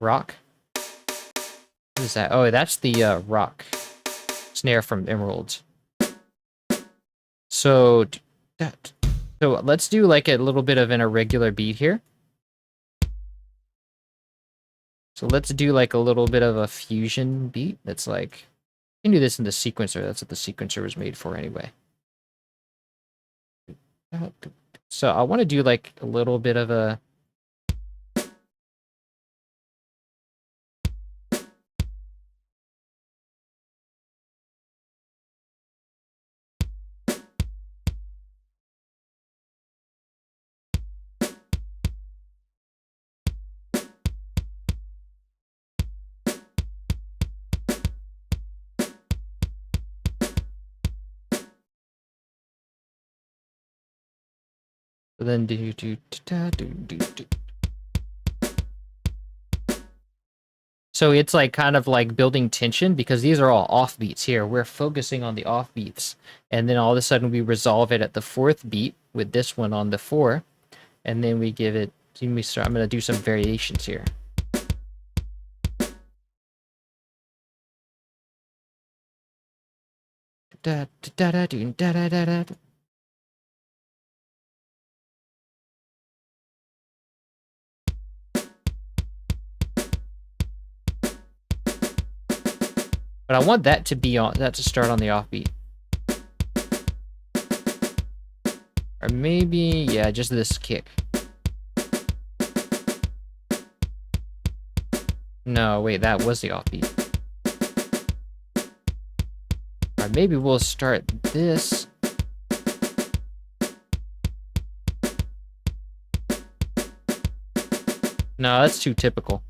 [SPEAKER 1] rock. What is that? Oh, that's the rock snare from Emeralds. So let's do, like, a little bit of an irregular beat here. So let's do like a little bit of a fusion beat that's like, you can do this in the sequencer. That's what the sequencer was made for anyway. So I want to do like a little bit of a... Then do. So it's like kind of like building tension, because these are all offbeats here. We're focusing on the offbeats, and then all of a sudden we resolve it at the 4th beat with this one on the 4, and then we give it. I'm gonna do some variations here. Da da da da da da da da. But I want that to be on, that to start on the offbeat. Or maybe, yeah, just this kick. No, wait, that was the offbeat. Or maybe we'll start this. No, that's too typical.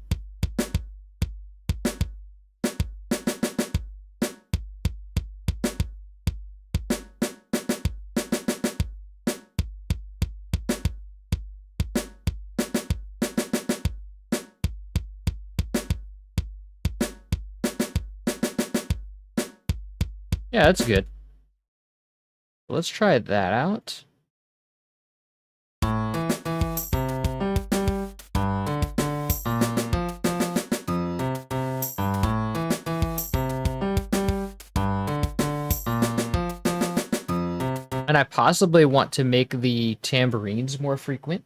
[SPEAKER 1] Yeah, that's good. Let's try that out. And I possibly want to make the tambourines more frequent.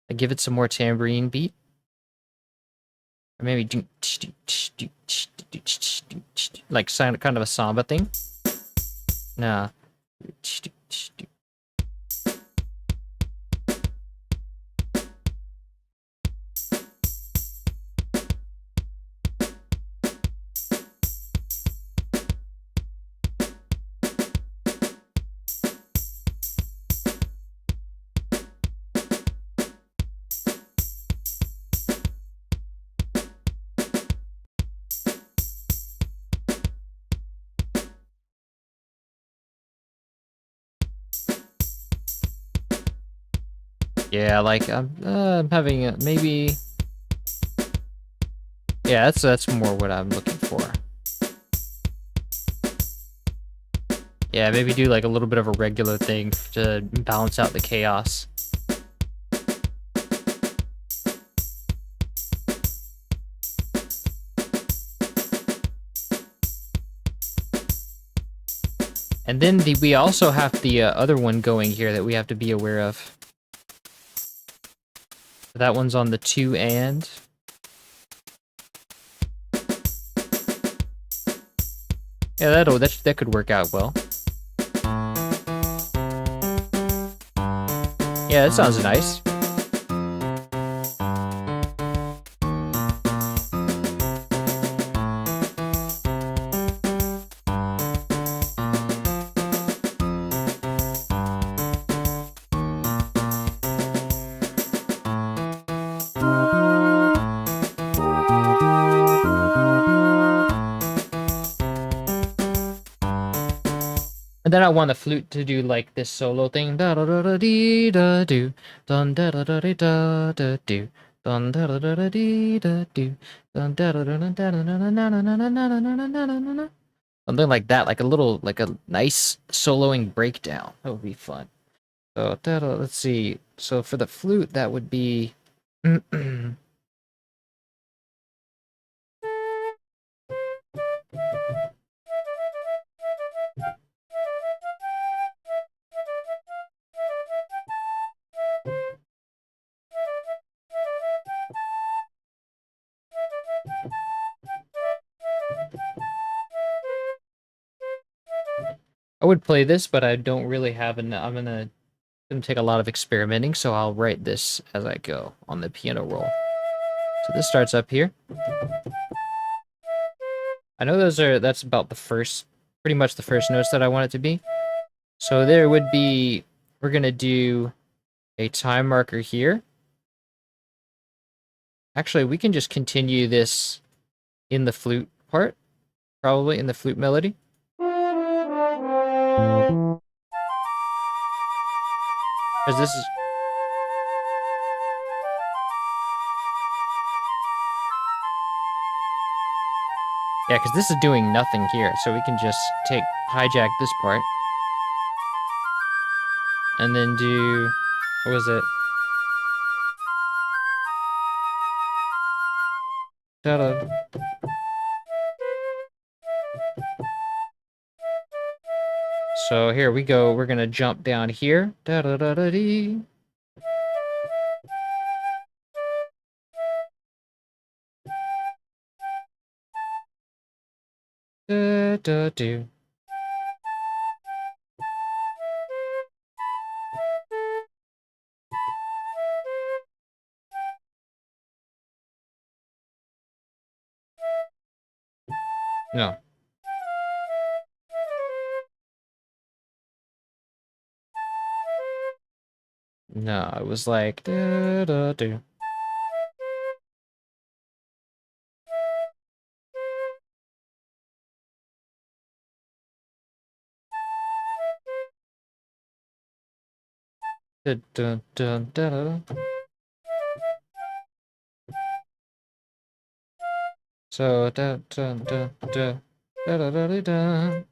[SPEAKER 1] I give it some more tambourine beat. Or maybe like kind of a samba thing. Nah. Yeah, like I'm having maybe. Yeah, that's more what I'm looking for. Yeah, maybe do like a little bit of a regular thing to balance out the chaos. And then we also have the other one going here that we have to be aware of. That one's on the 2 and. Yeah, that could work out well. Yeah, that sounds nice. And then I want the flute to do like this solo thing. Da da da da dee da do. Dun da da da dee da da do. Dun da da da da dee da do. Dun da da da da da da da da da da da da da da. Something like that, like a nice soloing breakdown. That would be fun. So let's see. So for the flute, that would be. I would play this, but I don't really have an. Gonna take a lot of experimenting, so I'll write this as I go on the piano roll. So this starts up here. I know that's about the first, pretty much the first notes that I want it to be. So there would be, we're gonna do a time marker here. Actually, we can just continue this in the flute part, probably in the flute melody. Because this is... Yeah, because this is doing nothing here, so we can just hijack this part. And then do... What was it? Da-da. So here we go. We're gonna jump down here. Da-da-da-da-dee. Da-da-do. No. No, it was like da-da-do. Da-da-da-da-da. So da-da-da-da. Da-da-da-da-da.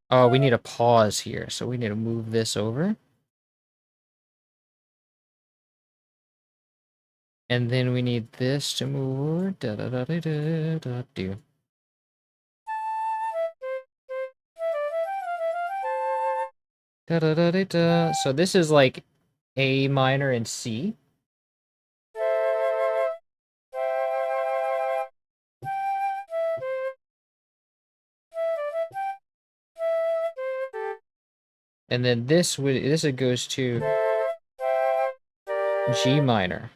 [SPEAKER 1] Oh, we need a pause here, so we need to move this over. And then we need this to move. Da da da da da da do. Da da da da da. So this is like A minor and C. And then this goes to G minor.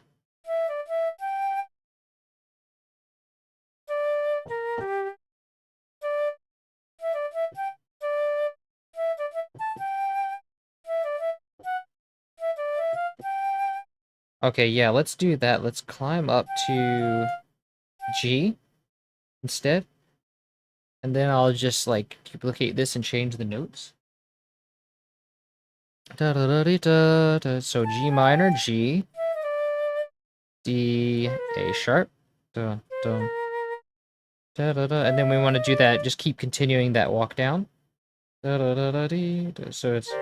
[SPEAKER 1] Okay, yeah, let's do that. Let's climb up to G instead. And then I'll just like duplicate this and change the notes. Da da da da da. So G minor, G, D, A sharp, da da da da da. And then we want to do that. Just keep continuing that walk down. Da da da da dee. So it's.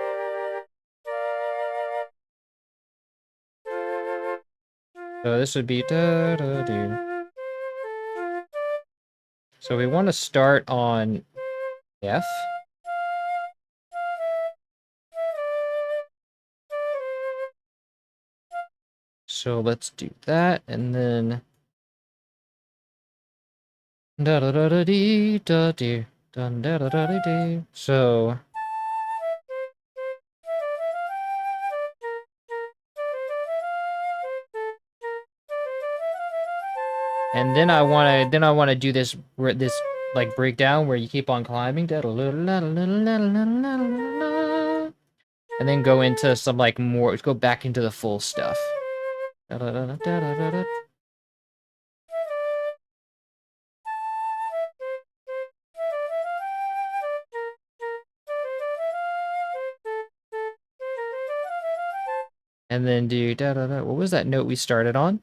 [SPEAKER 1] So this would be da da dee. So we want to start on F. So let's do that, and then da da da da dee da dee dun da da da dee dee. So and then I wanna do this like breakdown where you keep on climbing, and then go into some like more, go back into the full stuff. And then do da da da. What was that note we started on?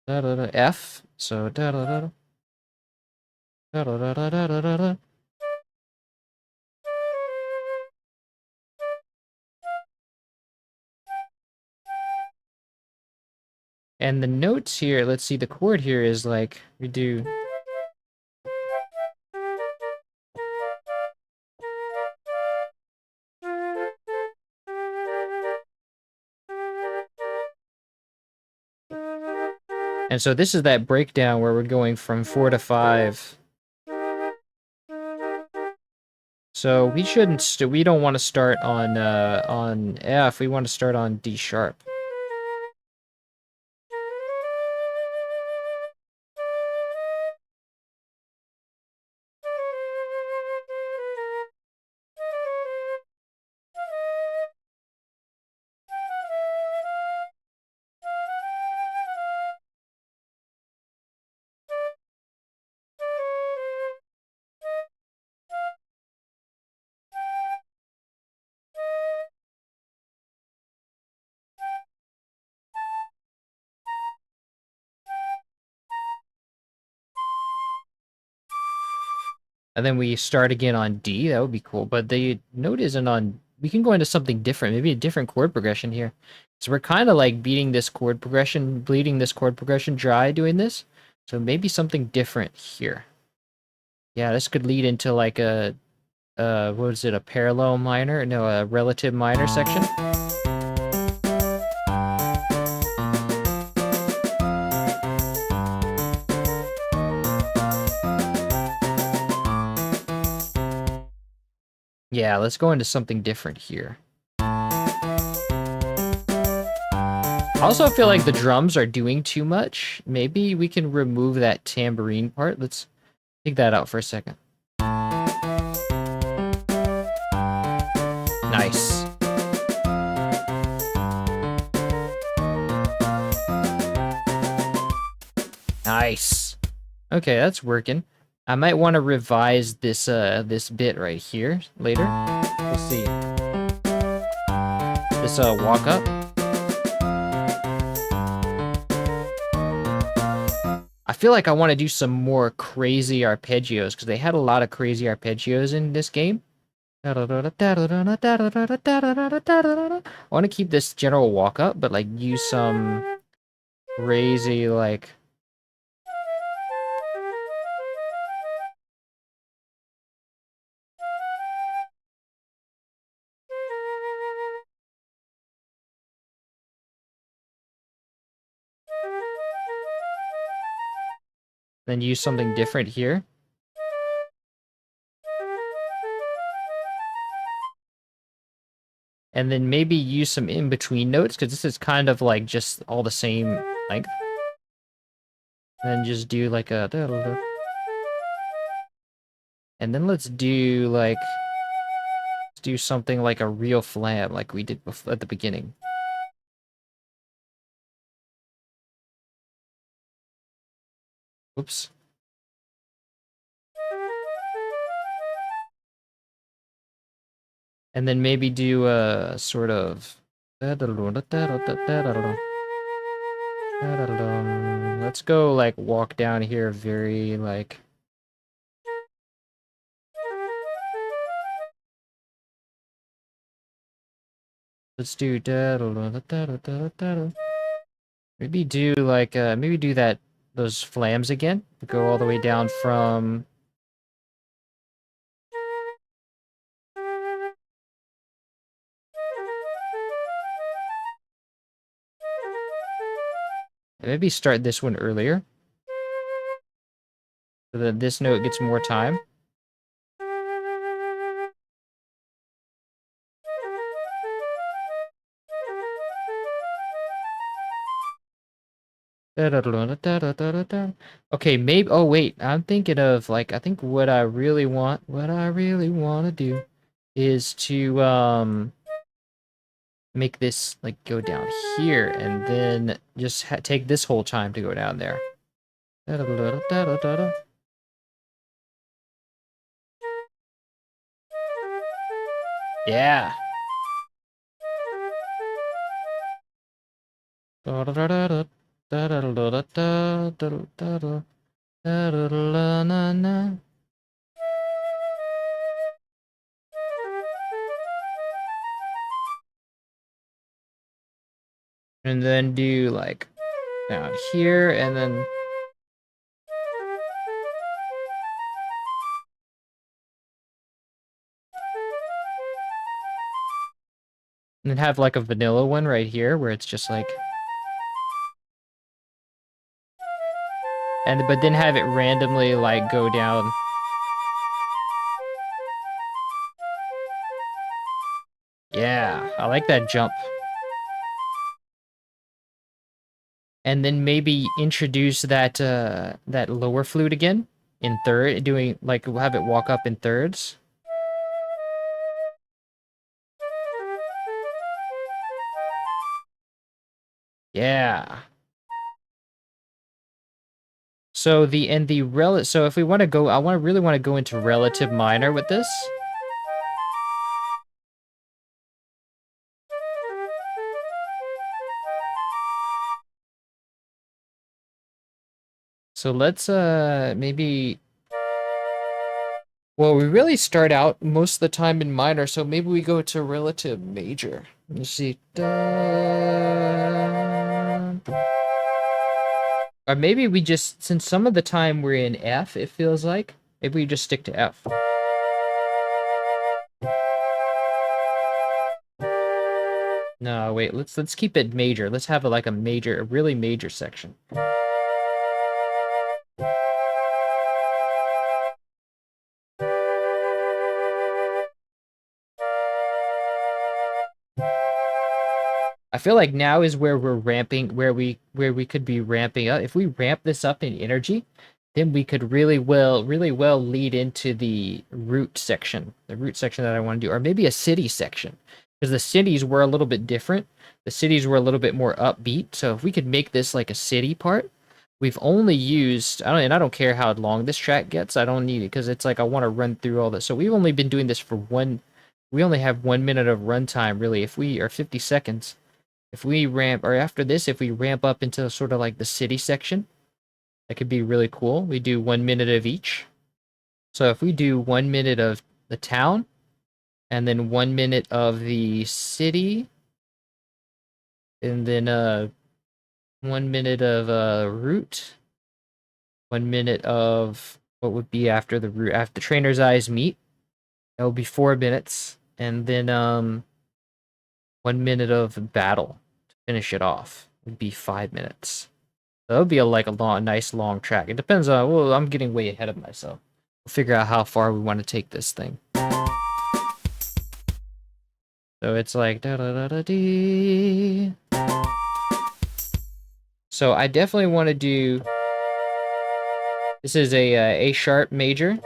[SPEAKER 1] Da da da F. So da da da da da da da da da da da. And the notes here, let's see, the chord here is like we do. And so this is that breakdown where we're going from 4 to 5. So we shouldn't we don't want to start on F, we want to start on D sharp. And then we start again on D, that would be cool. But the note isn't on, we can go into something different, maybe a different chord progression here. So we're kind of like bleeding this chord progression dry doing this. So maybe something different here. Yeah, this could lead into like a, what was it, a parallel minor? No, a relative minor section. Yeah, let's go into something different here. I also feel like the drums are doing too much. Maybe we can remove that tambourine part. Let's take that out for a second. Nice. Nice. Okay, that's working. I might want to revise this this bit right here later. We'll see. This walk up. I feel like I want to do some more crazy arpeggios because they had a lot of crazy arpeggios in this game. I want to keep this general walk up, but like use some crazy like. Then use something different here. And then maybe use some in-between notes, because this is kind of like just all the same length. And then just do like a... And then let's do like... Let's do something like a real flam, like we did before, at the beginning. Oops. And then maybe do a sort of... Let's go like walk down here very like... Let's do maybe do like maybe do that those flams again. Go all the way down from maybe start this one earlier. So that this note gets more time. Okay, maybe, oh wait, I'm thinking of like, I think what I really want to do is to make this like go down here and then just take this whole time to go down there. Yeah. And then do like down here and then have like a vanilla one right here where it's just like but then have it randomly like go down. Yeah, I like that jump. And then maybe introduce that that lower flute again in third, doing like have it walk up in thirds. Yeah. So so if we want to go, really want to go into relative minor with this. So let's maybe, well, we really start out most of the time in minor, so maybe we go to relative major. Let's see. Or maybe we just, since some of the time we're in F, it feels like, maybe we just stick to F. No, wait, let's keep it major. Let's have like a really major section. I feel like now is where we're ramping, where we could be ramping up. If we ramp this up in energy, then we could really well lead into the root section that I want to do, or maybe a city section, because the cities were a little bit different. The cities were a little bit more upbeat. So if we could make this like a city part, we've only used, I don't care how long this track gets. I don't need it because it's like I want to run through all this. So we've only been doing this for we only have 1 minute of runtime really. If we are 50 seconds. If we ramp, or after this, if we ramp up into sort of like the city section, That could be really cool. We do 1 minute of each. So if we do 1 minute of the town, and then 1 minute of the city, and then 1 minute of route, 1 minute of what would be after the route, after the trainer's eyes meet. That would be 4 minutes, and then 1 minute of battle to finish it off would be 5 minutes. So that would be like a long, nice long track. It depends on. Well, I'm getting way ahead of myself. We'll figure out how far we want to take this thing. So it's like da da da da dee. So I definitely want to do. This is a A-sharp major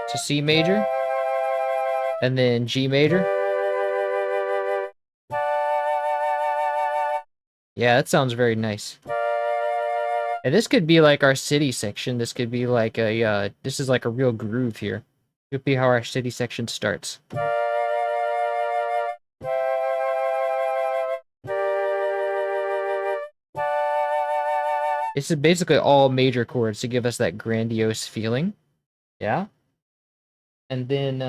[SPEAKER 1] to C major, and then G major. Yeah, that sounds very nice. And this could be like our city section. This could be like a this is like a real groove here. Could be how our city section starts. This is basically all major chords to give us that grandiose feeling. Yeah. And then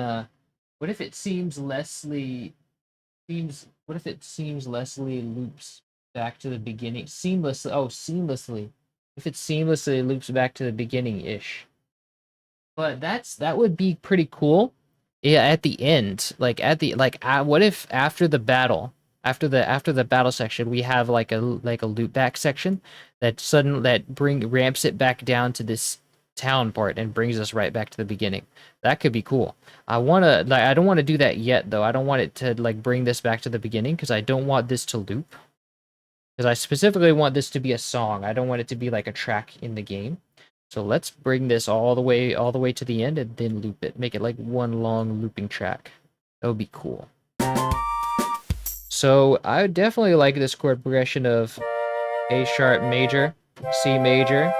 [SPEAKER 1] what if it seems Leslie what if it seems Leslie loops back to the beginning seamlessly? Oh, seamlessly. If it seamlessly loops back to the beginning-ish. But that would be pretty cool. Yeah, at the end, like what if after the battle, after the battle section, we have like a loop back section that ramps it back down to this town part and brings us right back to the beginning. That could be cool. I don't want to do that yet though. I don't want it to like bring this back to the beginning because I don't want this to loop. Because I specifically want this to be a song. I don't want it to be like a track in the game. So let's bring this all the way to the end and then loop it. Make it like one long looping track. That would be cool. So I would definitely like this chord progression of A sharp major, C major.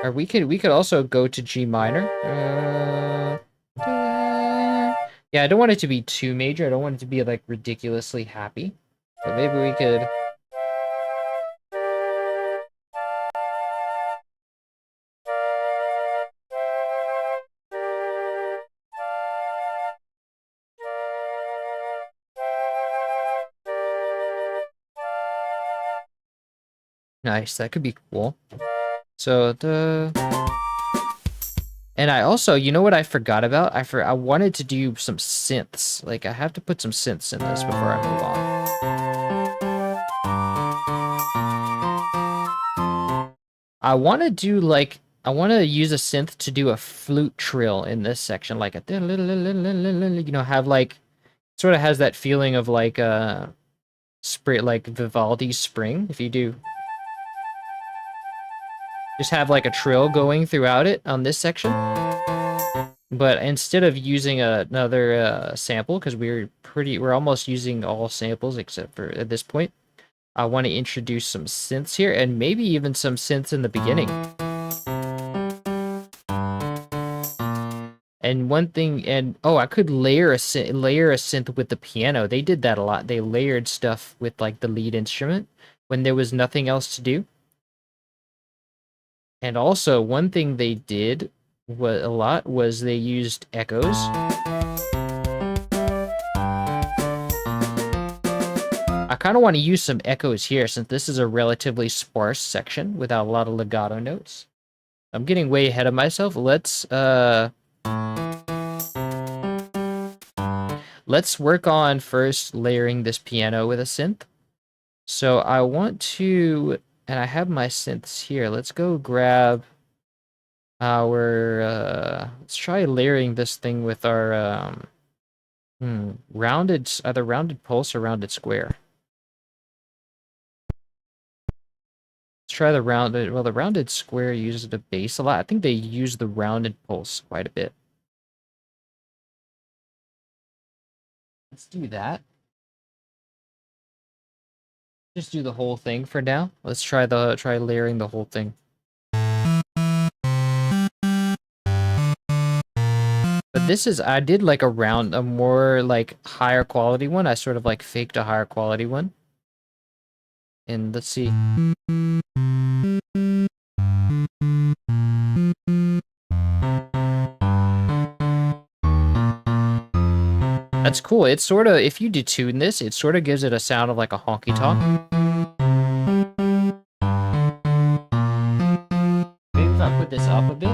[SPEAKER 1] Or we could also go to G minor. Yeah, I don't want it to be too major. I don't want it to be like ridiculously happy. But maybe we could. Nice, that could be cool. So and I also, you know what I forgot about? I wanted to do some synths. Like I have to put some synths in this before I move on. I want to do like I want to use a synth to do a flute trill in this section, like a you know, have like sort of has that feeling of like spring, like Vivaldi's Spring. If you do. Just have like a trill going throughout it on this section. But instead of using another sample, because we're almost using all samples except for at this point, I want to introduce some synths here and maybe even some synths in the beginning. And one thing, I could layer a synth with the piano. They did that a lot. They layered stuff with like the lead instrument when there was nothing else to do. And also, one thing they did a lot was they used echoes. I kind of want to use some echoes here since this is a relatively sparse section without a lot of legato notes. I'm getting way ahead of myself. Let's work on first layering this piano with a synth. So I want to, and I have my synths here. Let's go grab our, let's try layering this thing with our, rounded, either rounded pulse or rounded square. Let's try the rounded, well, the rounded square uses the bass a lot. I think they use the rounded pulse quite a bit. Let's do that. Just do the whole thing for now. Let's try layering the whole thing. But this is, I did like a more like higher quality one. I sort of like faked a higher quality one. And let's see. That's cool. It's sort of, if you detune this, it sort of gives it a sound of like a honky tonk. Maybe if I put this up a bit.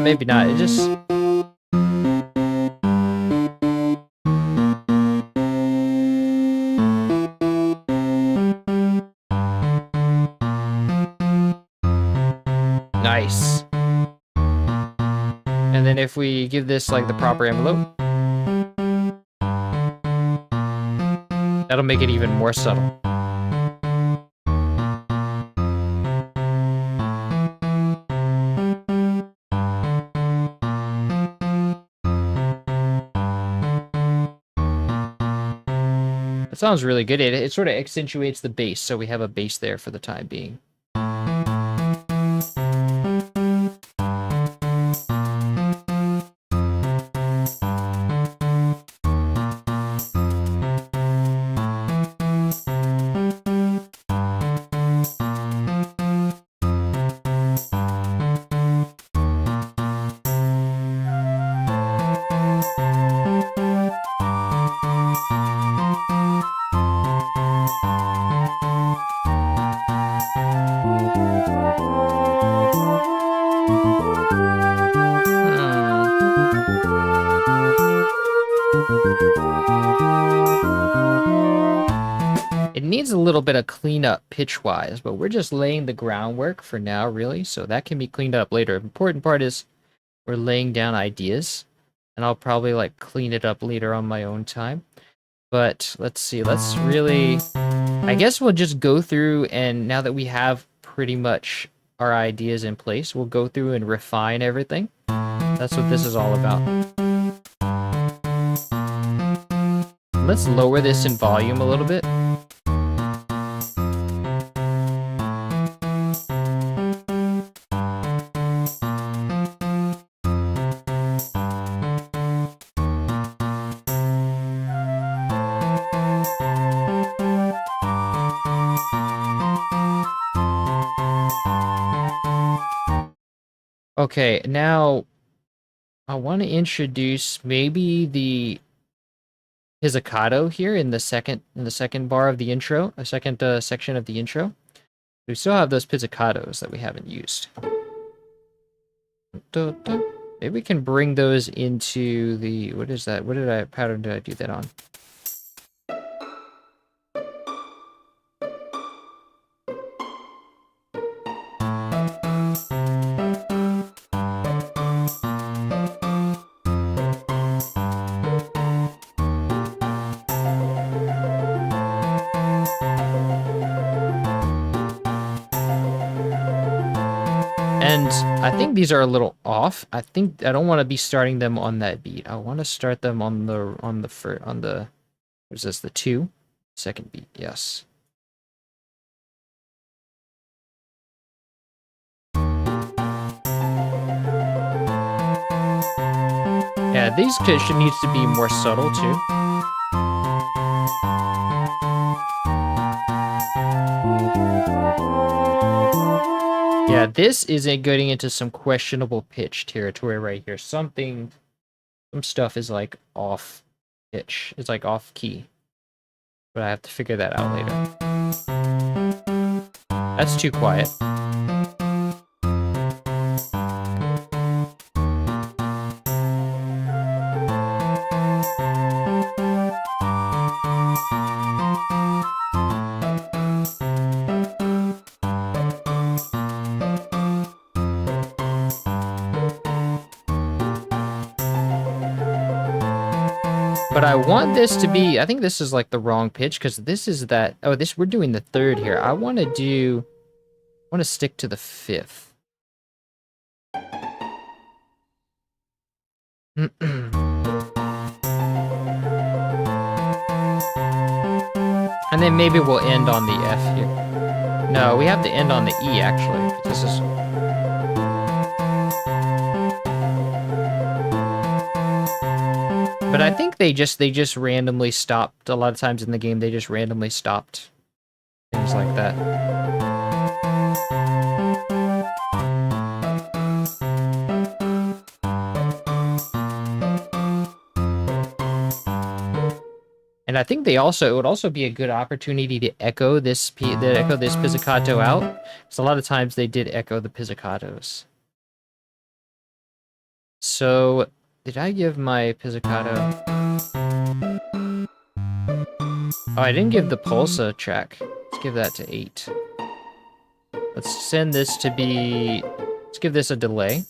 [SPEAKER 1] Maybe not. It just... Nice. And then if we give this like the proper envelope, that'll make it even more subtle. That sounds really good. It sort of accentuates the bass, so we have a bass there for the time being. It needs a little bit of cleanup pitch-wise, but we're just laying the groundwork for now, really, so that can be cleaned up later. The important part is we're laying down ideas, and I'll probably, like, clean it up later on my own time. But let's see, let's really... I guess we'll just go through, and now that we have pretty much our ideas in place, we'll go through and refine everything. That's what this is all about. Let's lower this in volume a little bit. Okay, now I want to introduce maybe the pizzicato here in the second bar of the intro, a second section of the intro. We still have those pizzicatos that we haven't used. Maybe we can bring those into the, what is that? What pattern did I do that on? And I think these are a little off. I think I don't want to be starting them on that beat. I want to start them on the what is this, the 2? Second beat, yes. Yeah, these should needs to be more subtle too. Yeah, this is getting into some questionable pitch territory right here. Some stuff is like off pitch. It's like off key. But I have to figure that out later. That's too quiet. But I want this to be, I think this is like the wrong pitch, because this is that, oh, we're doing the 3rd here. I want to stick to the 5th. And then maybe we'll end on the F here. No, we have to end on the E, actually. This is... But I think they just randomly stopped. A lot of times in the game, they just randomly stopped things like that. And I think it would also be a good opportunity to echo this pizzicato out. Because a lot of times they did echo the pizzicatos. So, did I give my pizzicato? Oh, I didn't give the pulse a track. Let's give that to 8. Let's send this to be... Let's give this a delay.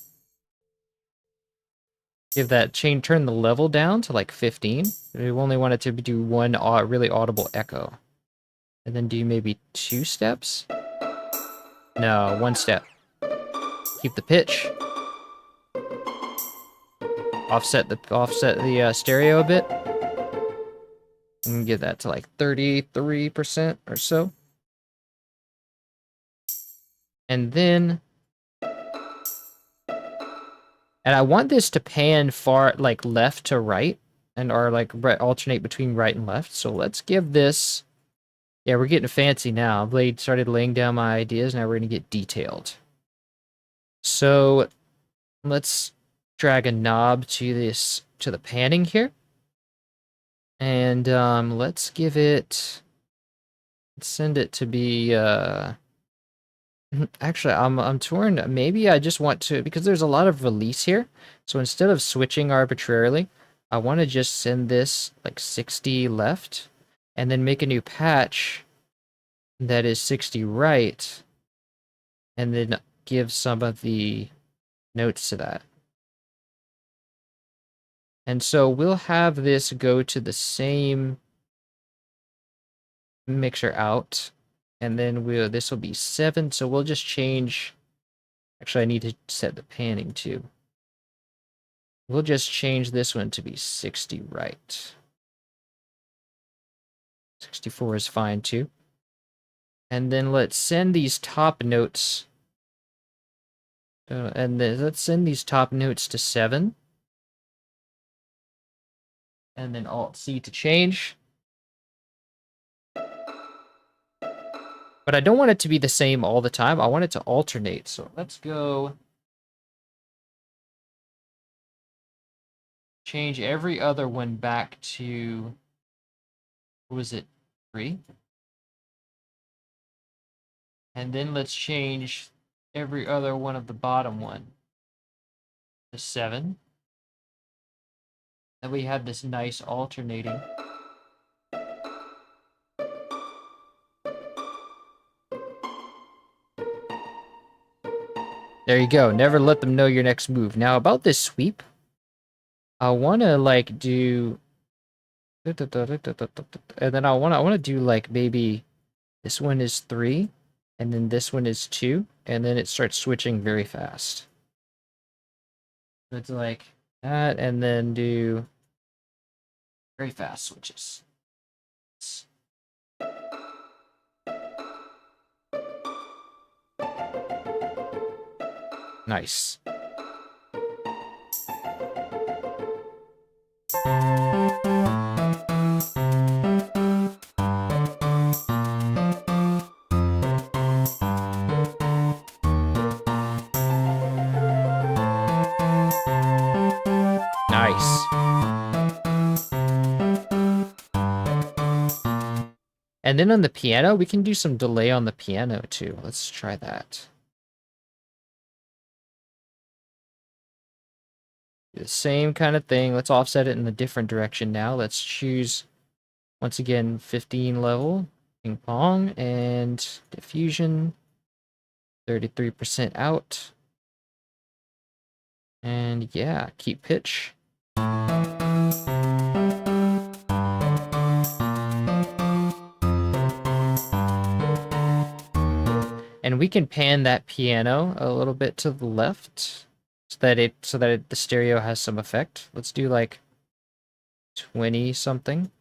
[SPEAKER 1] Give that turn the level down to like 15. We only want it to do one really audible echo. And then do maybe 2 steps? No, 1 step. Keep the pitch. Offset the stereo a bit. And get that to like 33% or so. And then... And I want this to pan far, like, left to right, or, like, alternate between right and left. So let's give this... Yeah, we're getting fancy now. Blade started laying down my ideas, now we're going to get detailed. So let's drag a knob to the panning here. And let's give it... Let's send it to be... Actually, I'm torn. Maybe I just want to, because there's a lot of release here. So instead of switching arbitrarily, I want to just send this like 60 left, and then make a new patch that is 60 right, and then give some of the notes to that. And so we'll have this go to the same mixer out. And then this will be 7, so we'll just change... Actually, I need to set the panning too. We'll just change this one to be 60 right. 64 is fine too. And then let's send these top notes... and then let's send these top notes to 7. And then Alt-C to change. But I don't want it to be the same all the time. I want it to alternate. So let's go change every other one back to, what was it, 3? And then let's change every other one of the bottom one to 7. Then we have this nice alternating. There you go. Never let them know your next move. Now, about this sweep, I want to, like, do... And then I want to do, like, maybe this one is 3, and then this one is 2, and then it starts switching very fast. So it's like that, and then do very fast switches. Nice. Nice. And then on the piano, we can do some delay on the piano too. Let's try that. The same kind of thing. Let's offset it in a different direction now. Let's choose, once again, 15 level, ping pong, and diffusion, 33% out. And yeah, keep pitch. And we can pan that piano a little bit to the left so that the stereo has some effect. Let's do like 20 something.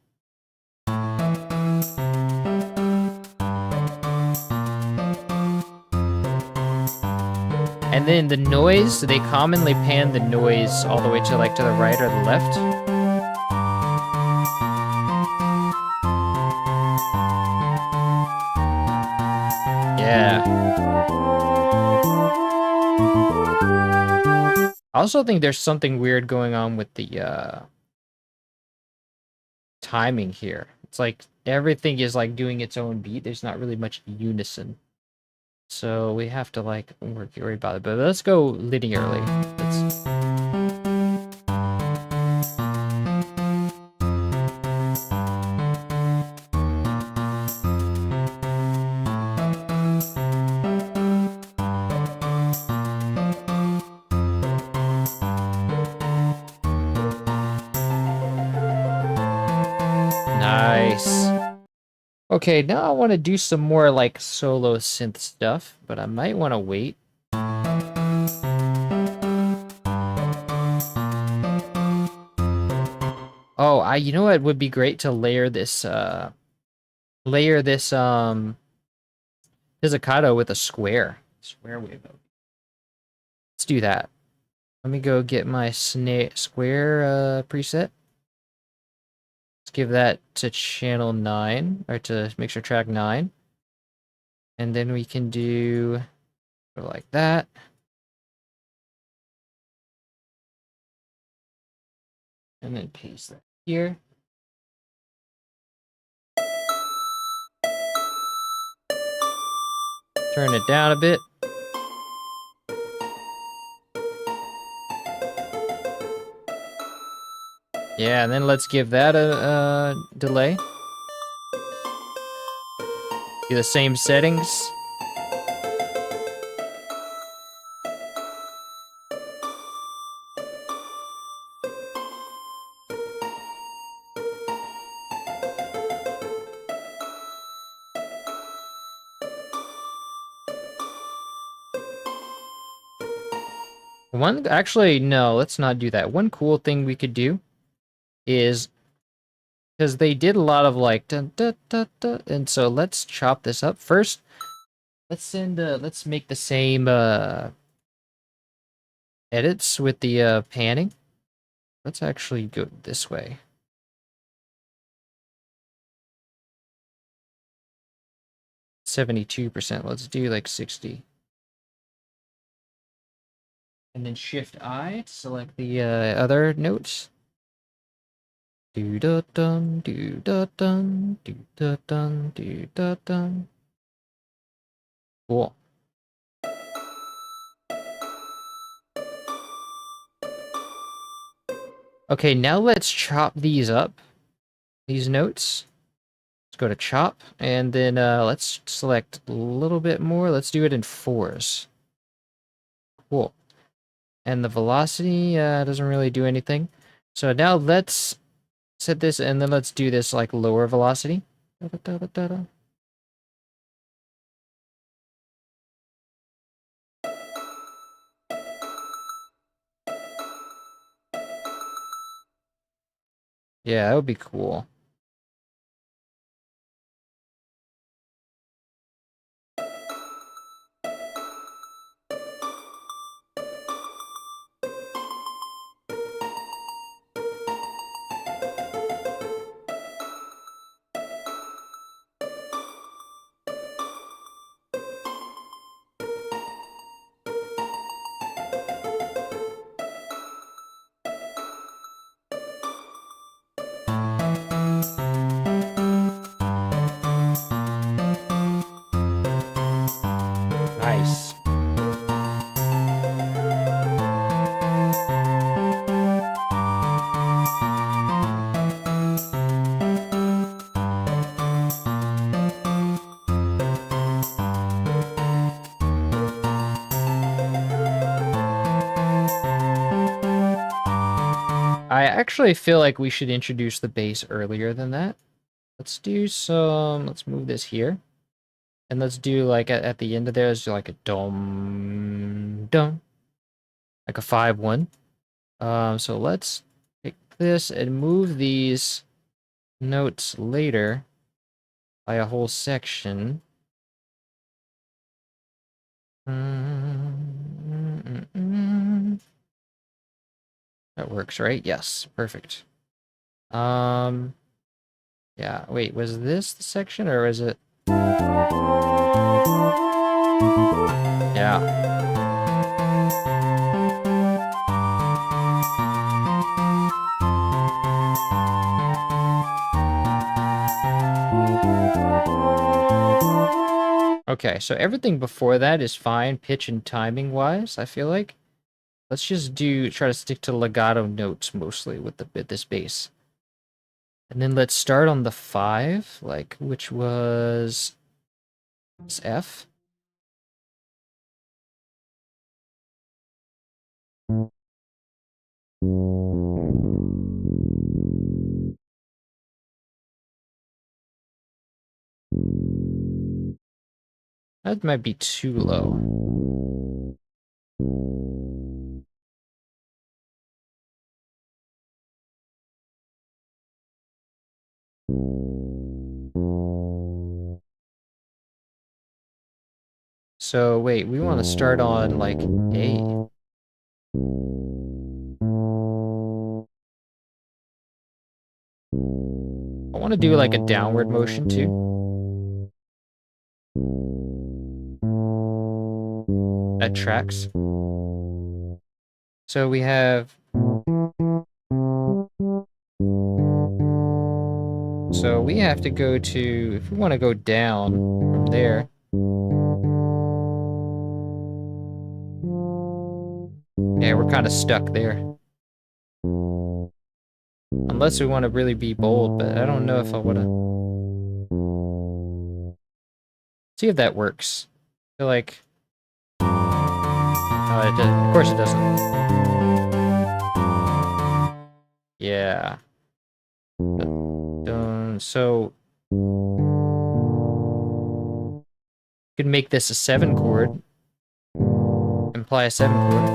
[SPEAKER 1] And then the noise, they commonly pan the noise all the way to like to the right or the left. Yeah. I also think there's something weird going on with the timing here. It's like everything is like doing its own beat. There's not really much unison. So we have to like worry about it. But let's go linearly. Let's... Nice. Okay, now I want to do some more like solo synth stuff, but I might want to wait. Oh, you know what would be great to layer this pizzicato with a square wave. Let's do that. Let me go get my square preset. Let's give that to channel 9, or to mixer track 9. And then we can do like that. And then paste that here. Turn it down a bit. Yeah, and then let's give that a delay. Do the same settings. Actually, no, let's not do that. One cool thing we could do is, because they did a lot of like dun, dun, dun, dun, and so let's chop this up first. Let's make the same edits with the panning. Let's actually go this way. %. Let's do like 60. And then Shift I to select the other notes. Do da dun, do da dun, do da dun, do da dun. Cool. Okay, now let's chop these up. These notes. Let's go to chop, and then let's select a little bit more. Let's do it in 4s. Cool. And the velocity doesn't really do anything. So now let's set this, and then let's do this like lower velocity. Da, da, da, da, da. Yeah, that would be cool. Nice. I actually feel like we should introduce the bass earlier than that. Let's move this here. And let's do like at the end of there, let's do like a dum dum. Like a 5-1. So let's take this and move these notes later by a whole section. That works, right? Yes, perfect. Yeah, wait, was this the section or is it? Okay, so everything before that is fine, pitch and timing wise, I feel like. Let's just try to stick to legato notes mostly with this bass. And then let's start on the 5, like, which was F. That might be too low. So wait, we want to start on like A. I want to do like a downward motion too. That tracks. So we have. So we have to go to, if we want to go down from there. Yeah, we're kind of stuck there. Unless we want to really be bold, but I don't know if I want to. See if that works. I feel like. Oh, it does. Of course it doesn't. Yeah. So. You could make this a 7 chord. Imply a 7 chord.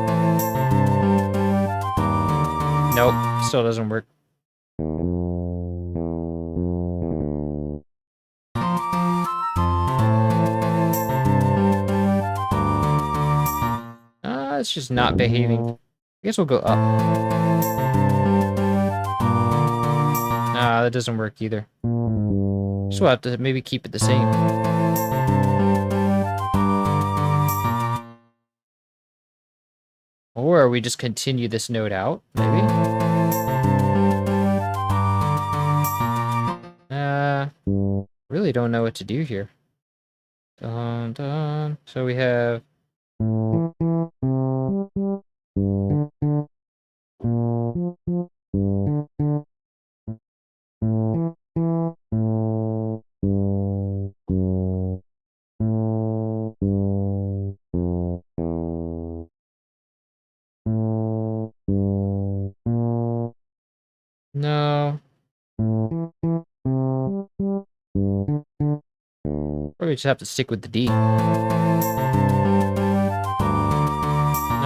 [SPEAKER 1] Nope, still doesn't work. It's just not behaving. I guess we'll go up. Nah, that doesn't work either. So we'll have to maybe keep it the same. Or we just continue this note out, maybe? Really don't know what to do here. Dun, dun. So we have... No. Or we just have to stick with the D.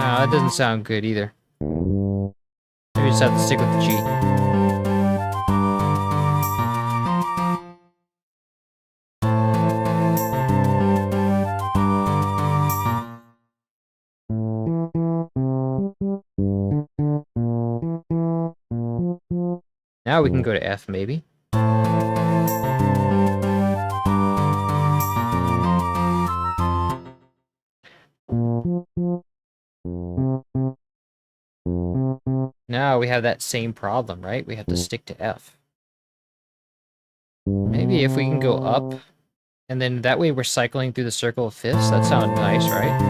[SPEAKER 1] No, that doesn't sound good either. Maybe we just have to stick with the G. Now we can go to F, maybe. Now we have that same problem, right? We have to stick to F. Maybe if we can go up, and then that way we're cycling through the circle of fifths. That sounds nice, right?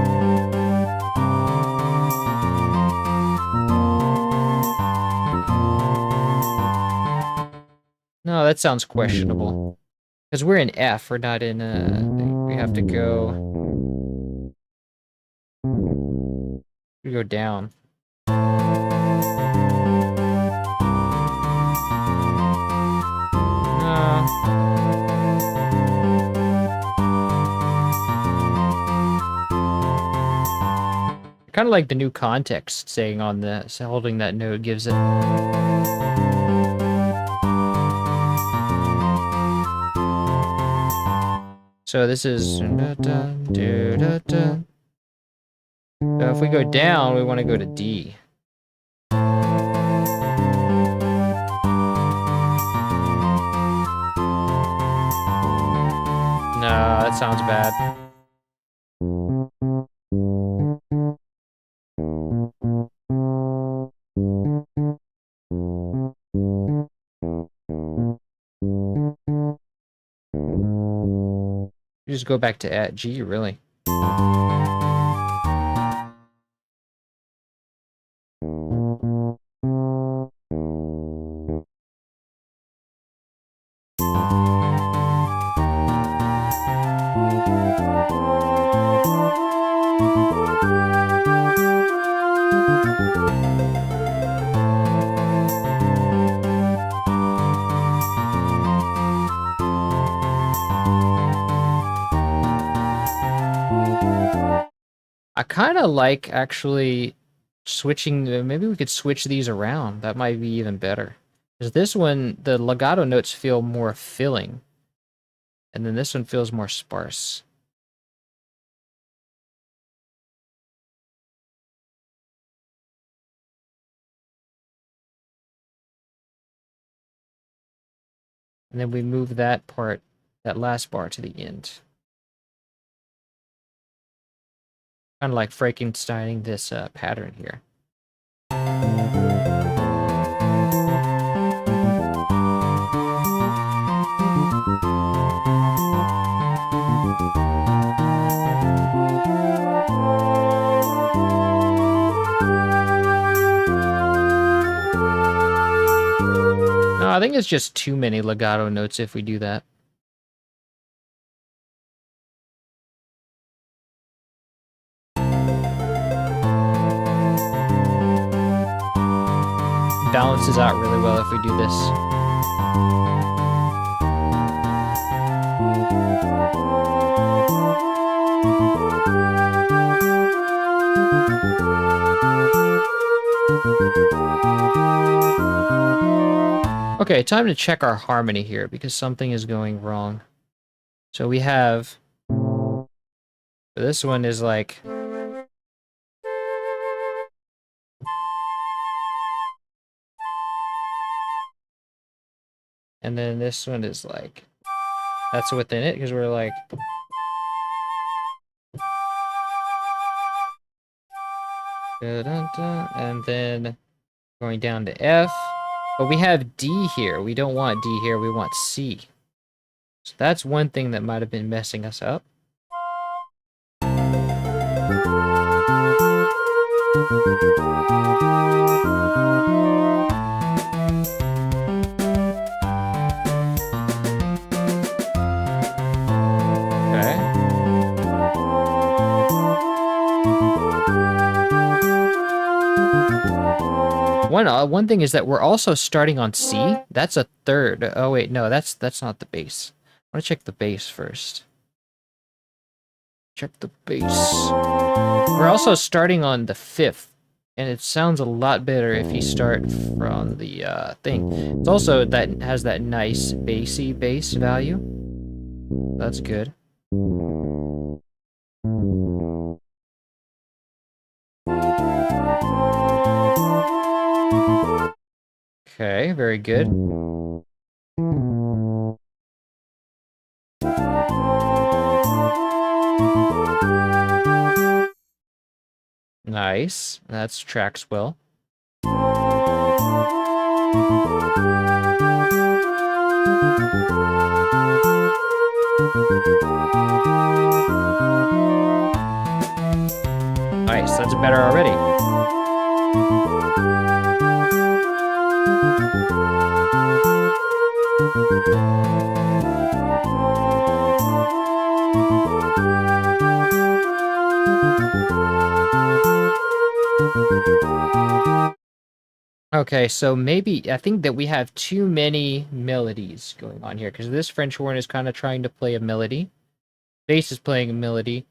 [SPEAKER 1] No, that sounds questionable. Because we're in F, we're not in we have to go... We go down. Kind of like the new context saying on the holding that note gives it. So this is. So if we go down, we want to go to D. No, that sounds bad. just go back to at G, really. I kind of like actually switching, maybe we could switch these around. That might be even better. Because this one, the legato notes feel more filling. And then this one feels more sparse. And then we move that part, that last bar to the end. Kind of like Frankensteining this pattern here. No, I think it's just too many legato notes if we do that. Balances out really well if we do this. Okay, time to check our harmony here because something is going wrong. So we have, this one is like, and then this one is like, that's within it because we're like, and then going down to F. But we have D here. We don't want D here. We want C. So that's one thing that might have been messing us up. One thing is that we're also starting on C. That's a third. Oh wait, no, that's not the bass. I want to check the bass first. Check the bass. We're also starting on the fifth, and it sounds a lot better if you start from the thing. It's also that has that nice bassy bass value. That's good. Okay, very good. Nice. That tracks well. Nice, that's better already. Okay, so maybe, I think that we have too many melodies going on here, because this French horn is kind of trying to play a melody. Bass is playing a melody,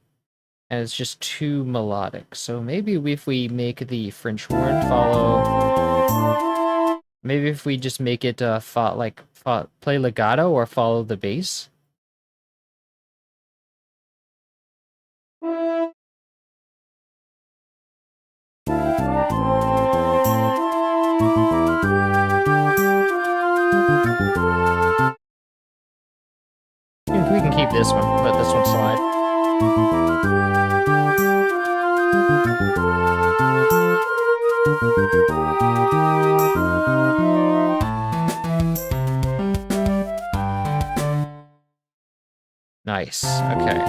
[SPEAKER 1] and it's just too melodic. So maybe if we make the French horn follow... Maybe if we just make it play legato or follow the bass. We can keep this one, let this one slide. Nice. Okay.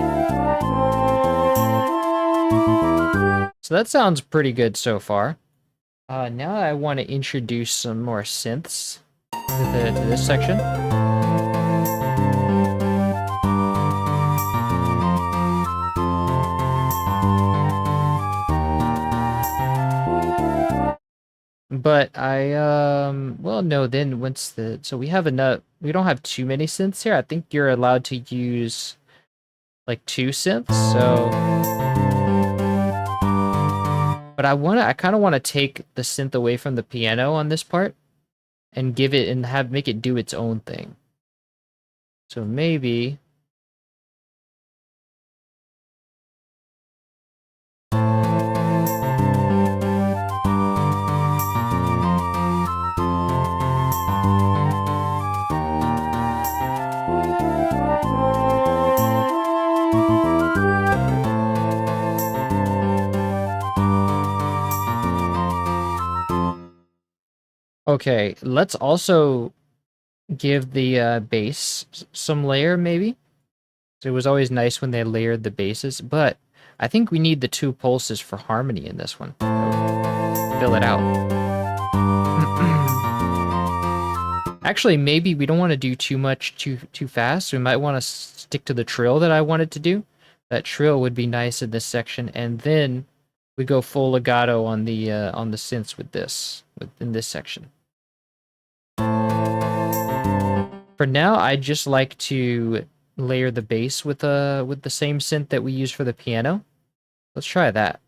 [SPEAKER 1] So that sounds pretty good so far. Now I want to introduce some more synths to this section. But well, no, then so we have enough, we don't have too many synths here. I think you're allowed to use like 2 synths, so. But I kind of want to take the synth away from the piano on this part and give it and make it do its own thing. So maybe. Okay, let's also give the bass some layer, maybe. So it was always nice when they layered the basses, but I think we need the 2 pulses for harmony in this one. Fill it out. Actually, maybe we don't want to do too much too fast. We might want to stick to the trill that I wanted to do. That trill would be nice in this section, and then we go full legato on the synths with this in this section. For now, I just like to layer the bass with the same synth that we use for the piano. Let's try that.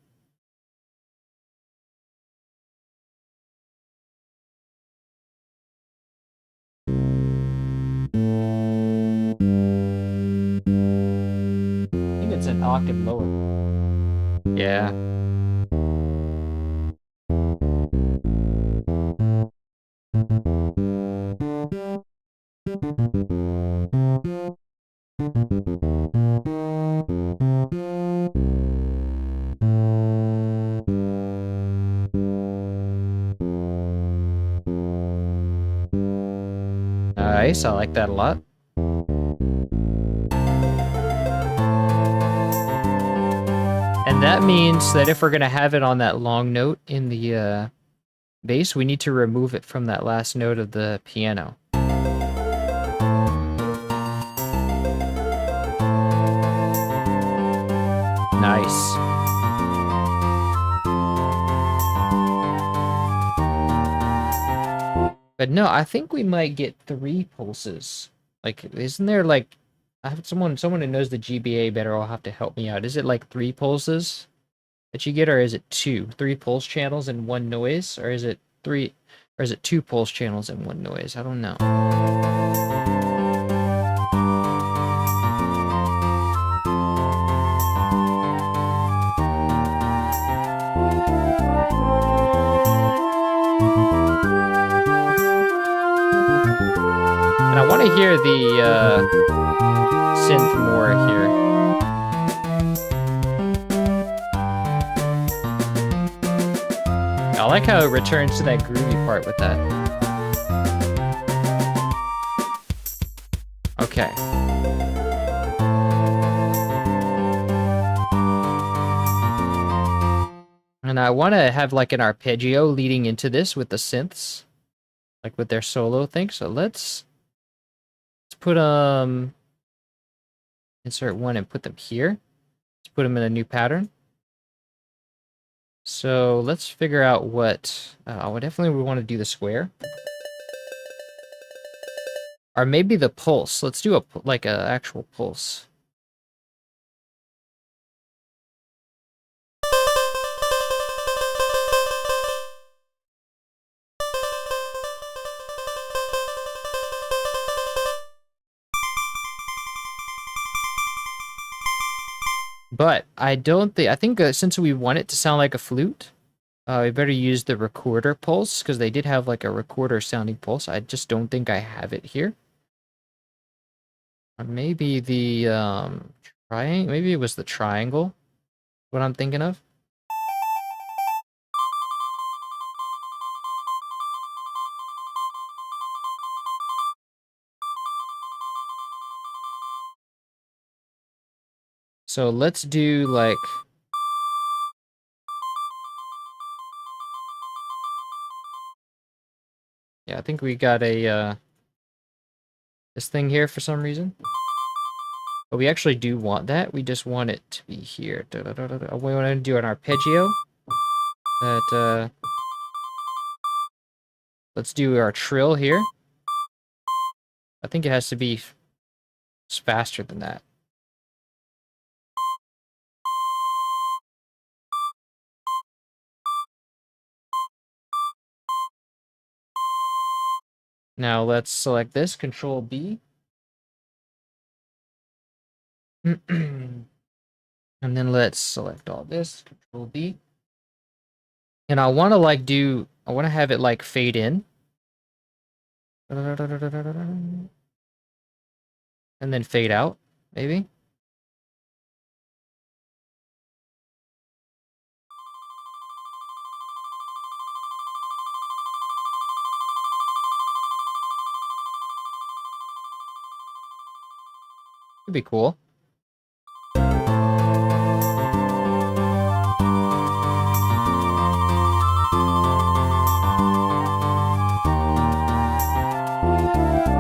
[SPEAKER 1] I think it's an octave lower. Yeah. Nice, I like that a lot. And that means that if we're going to have it on that long note in the bass, we need to remove it from that last note of the piano. Nice. But no, I think we might get 3 pulses. Like, isn't there like, I have someone who knows the GBA better will have to help me out. Is it like 3 pulses that you get, or is it 2? 3 pulse channels and 1 noise, or is it 2 pulse channels and 1 noise? I don't know. And I want to hear the synth more here. I like how it returns to that groovy part with that. Okay. And I want to have like an arpeggio leading into this with the synths, like with their solo thing. So let's put insert 1 and put them here. Let's put them in a new pattern. So let's figure out what definitely we want to do the square. Or maybe the pulse. Let's do like a actual pulse. But I think since we want it to sound like a flute, we better use the recorder pulse, because they did have like a recorder sounding pulse. I just don't think I have it here. Or maybe the triangle, maybe it was the triangle, what I'm thinking of. So let's do like... Yeah, I think we got a, this thing here for some reason. But we actually do want that. We just want it to be here. We want to do an arpeggio. That, let's do our trill here. I think it has to be faster than that. Now let's select this, Control B. And then let's select all this, Control B. And I want to like do, I want to have it like fade in. And then fade out, maybe. Could be cool.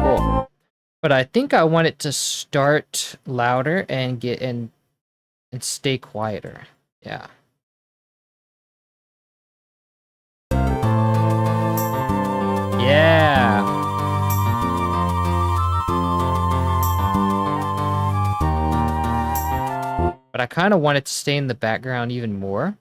[SPEAKER 1] Cool. But I think I want it to start louder and get and stay quieter. Yeah. Yeah. But I kind of want it to stay in the background even more.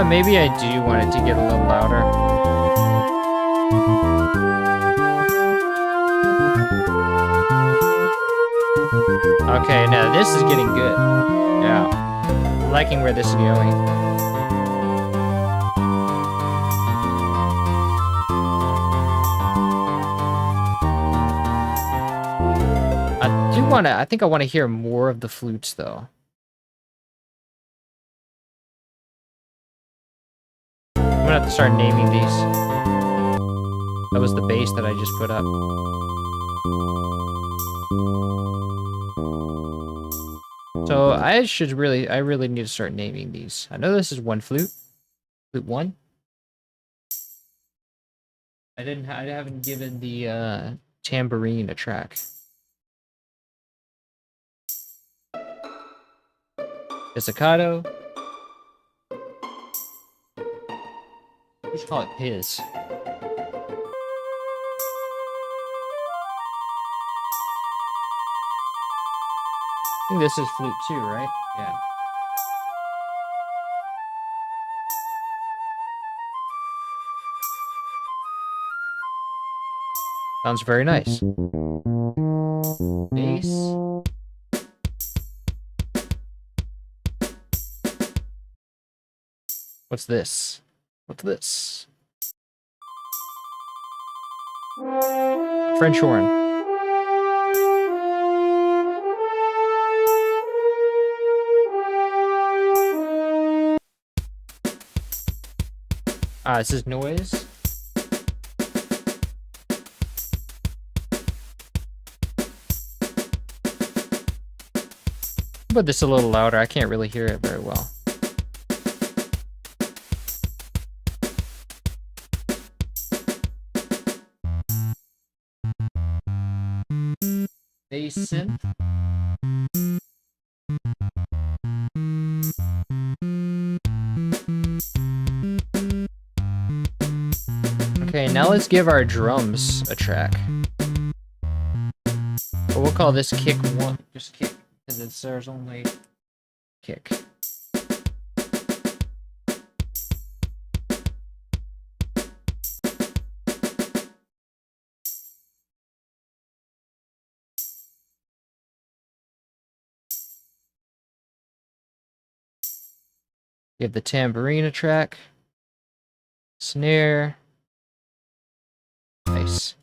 [SPEAKER 1] Maybe I do want it to get a little louder. Okay, now this is getting good. Yeah. I'm liking where this is going. I think I want to hear more of the flutes though. I'm gonna have to start naming these. That was the bass that I just put up. So I really need to start naming these. I know this is one flute. Flute 1. I haven't given the tambourine a track. Pizzicato. We should call it Piz. I think this is flute 2, right? Yeah. Sounds very nice. Bass. What's this? What's this? French horn. This is noise. But this a little louder. I can't really hear it very well. Bass synth. Okay, now let's give our drums a track. But we'll call this kick 1, just kick, because there's only kick. Give the tambourine a track. Snare. Nice.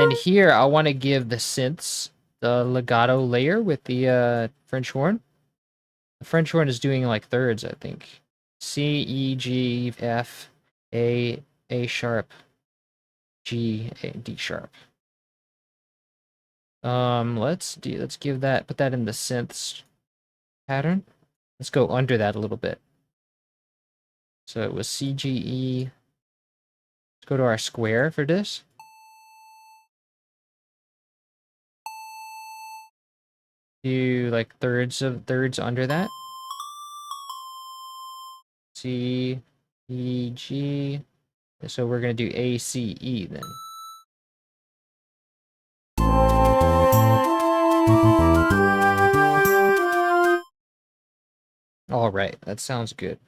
[SPEAKER 1] then here, I want to give the synths the legato layer with the French horn. The French horn is doing like thirds, I think. C, E, G, F, A sharp, G, A, D sharp. Let's give that, put that in the synths pattern. Let's go under that a little bit. So it was C, G, E. Let's go to our square for this. Do like thirds under that. C, E, G. So we're gonna do A, C, E then. All right, that sounds good.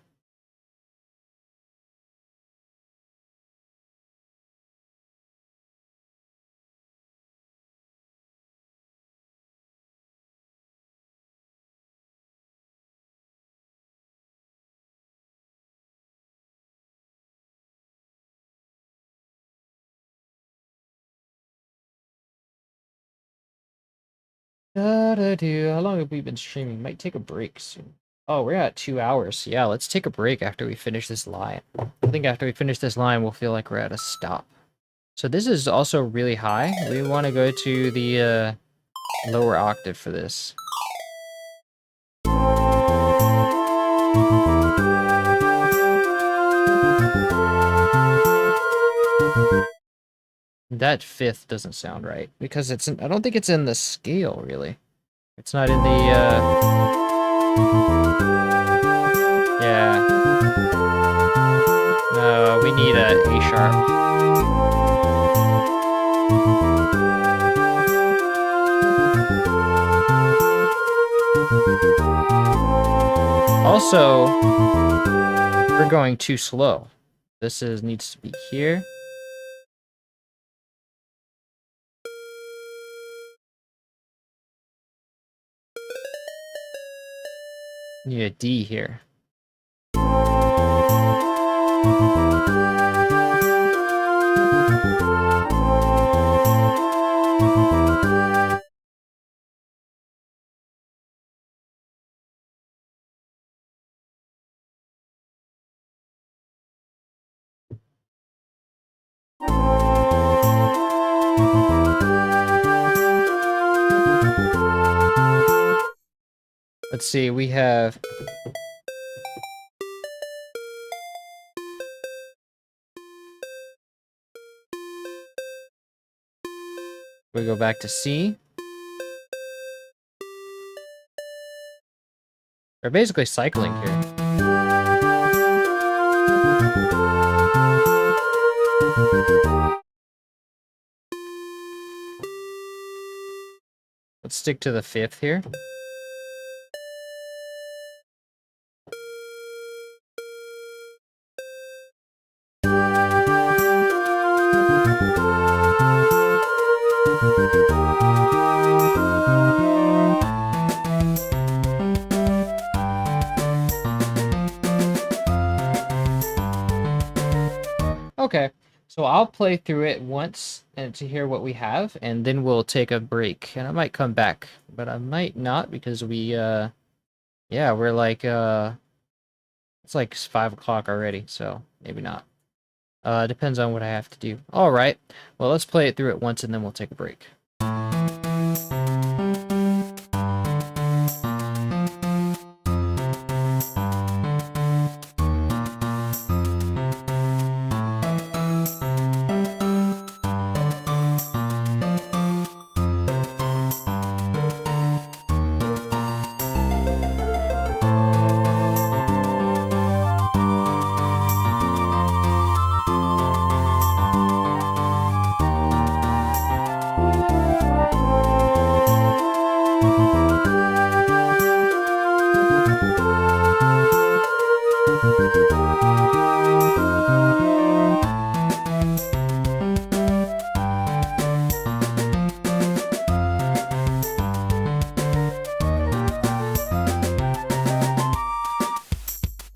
[SPEAKER 1] How long have we been streaming? Might take a break soon. Oh, we're at 2 hours. Yeah, let's take a break after we finish this line. I think after we finish this line, we'll feel like we're at a stop. So this is also really high. We want to go to the lower octave for this. That fifth doesn't sound right because it's I don't think it's in the scale really. It's not in the yeah. No, we need a A sharp. Also, we're going too slow. This needs to be here. Need a D here. Let's see, we have we go back to C. We're basically cycling here. Let's stick to the fifth here. Okay, so I'll play through it once and to hear what we have, and then we'll take a break. And I might come back, but I might not because we, yeah, we're like, it's like 5 o'clock already, so maybe not. Depends on what I have to do. All right, well, let's play it through it once, and then we'll take a break.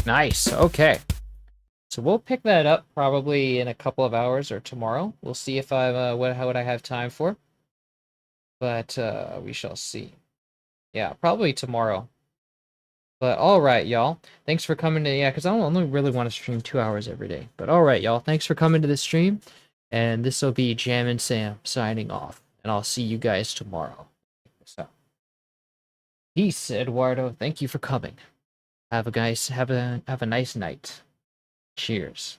[SPEAKER 1] Nice, okay. So we'll pick that up probably in a couple of hours or tomorrow. We'll see if I'm what I have time for. But we shall see. Yeah, probably tomorrow. But all right, y'all. Thanks for coming to, yeah, because I don't only really want to stream 2 hours every day. But all right, y'all. Thanks for coming to the stream. And this will be Jammin' Sam signing off. And I'll see you guys tomorrow. So, peace, Eduardo. Thank you for coming. Have a nice night. Cheers.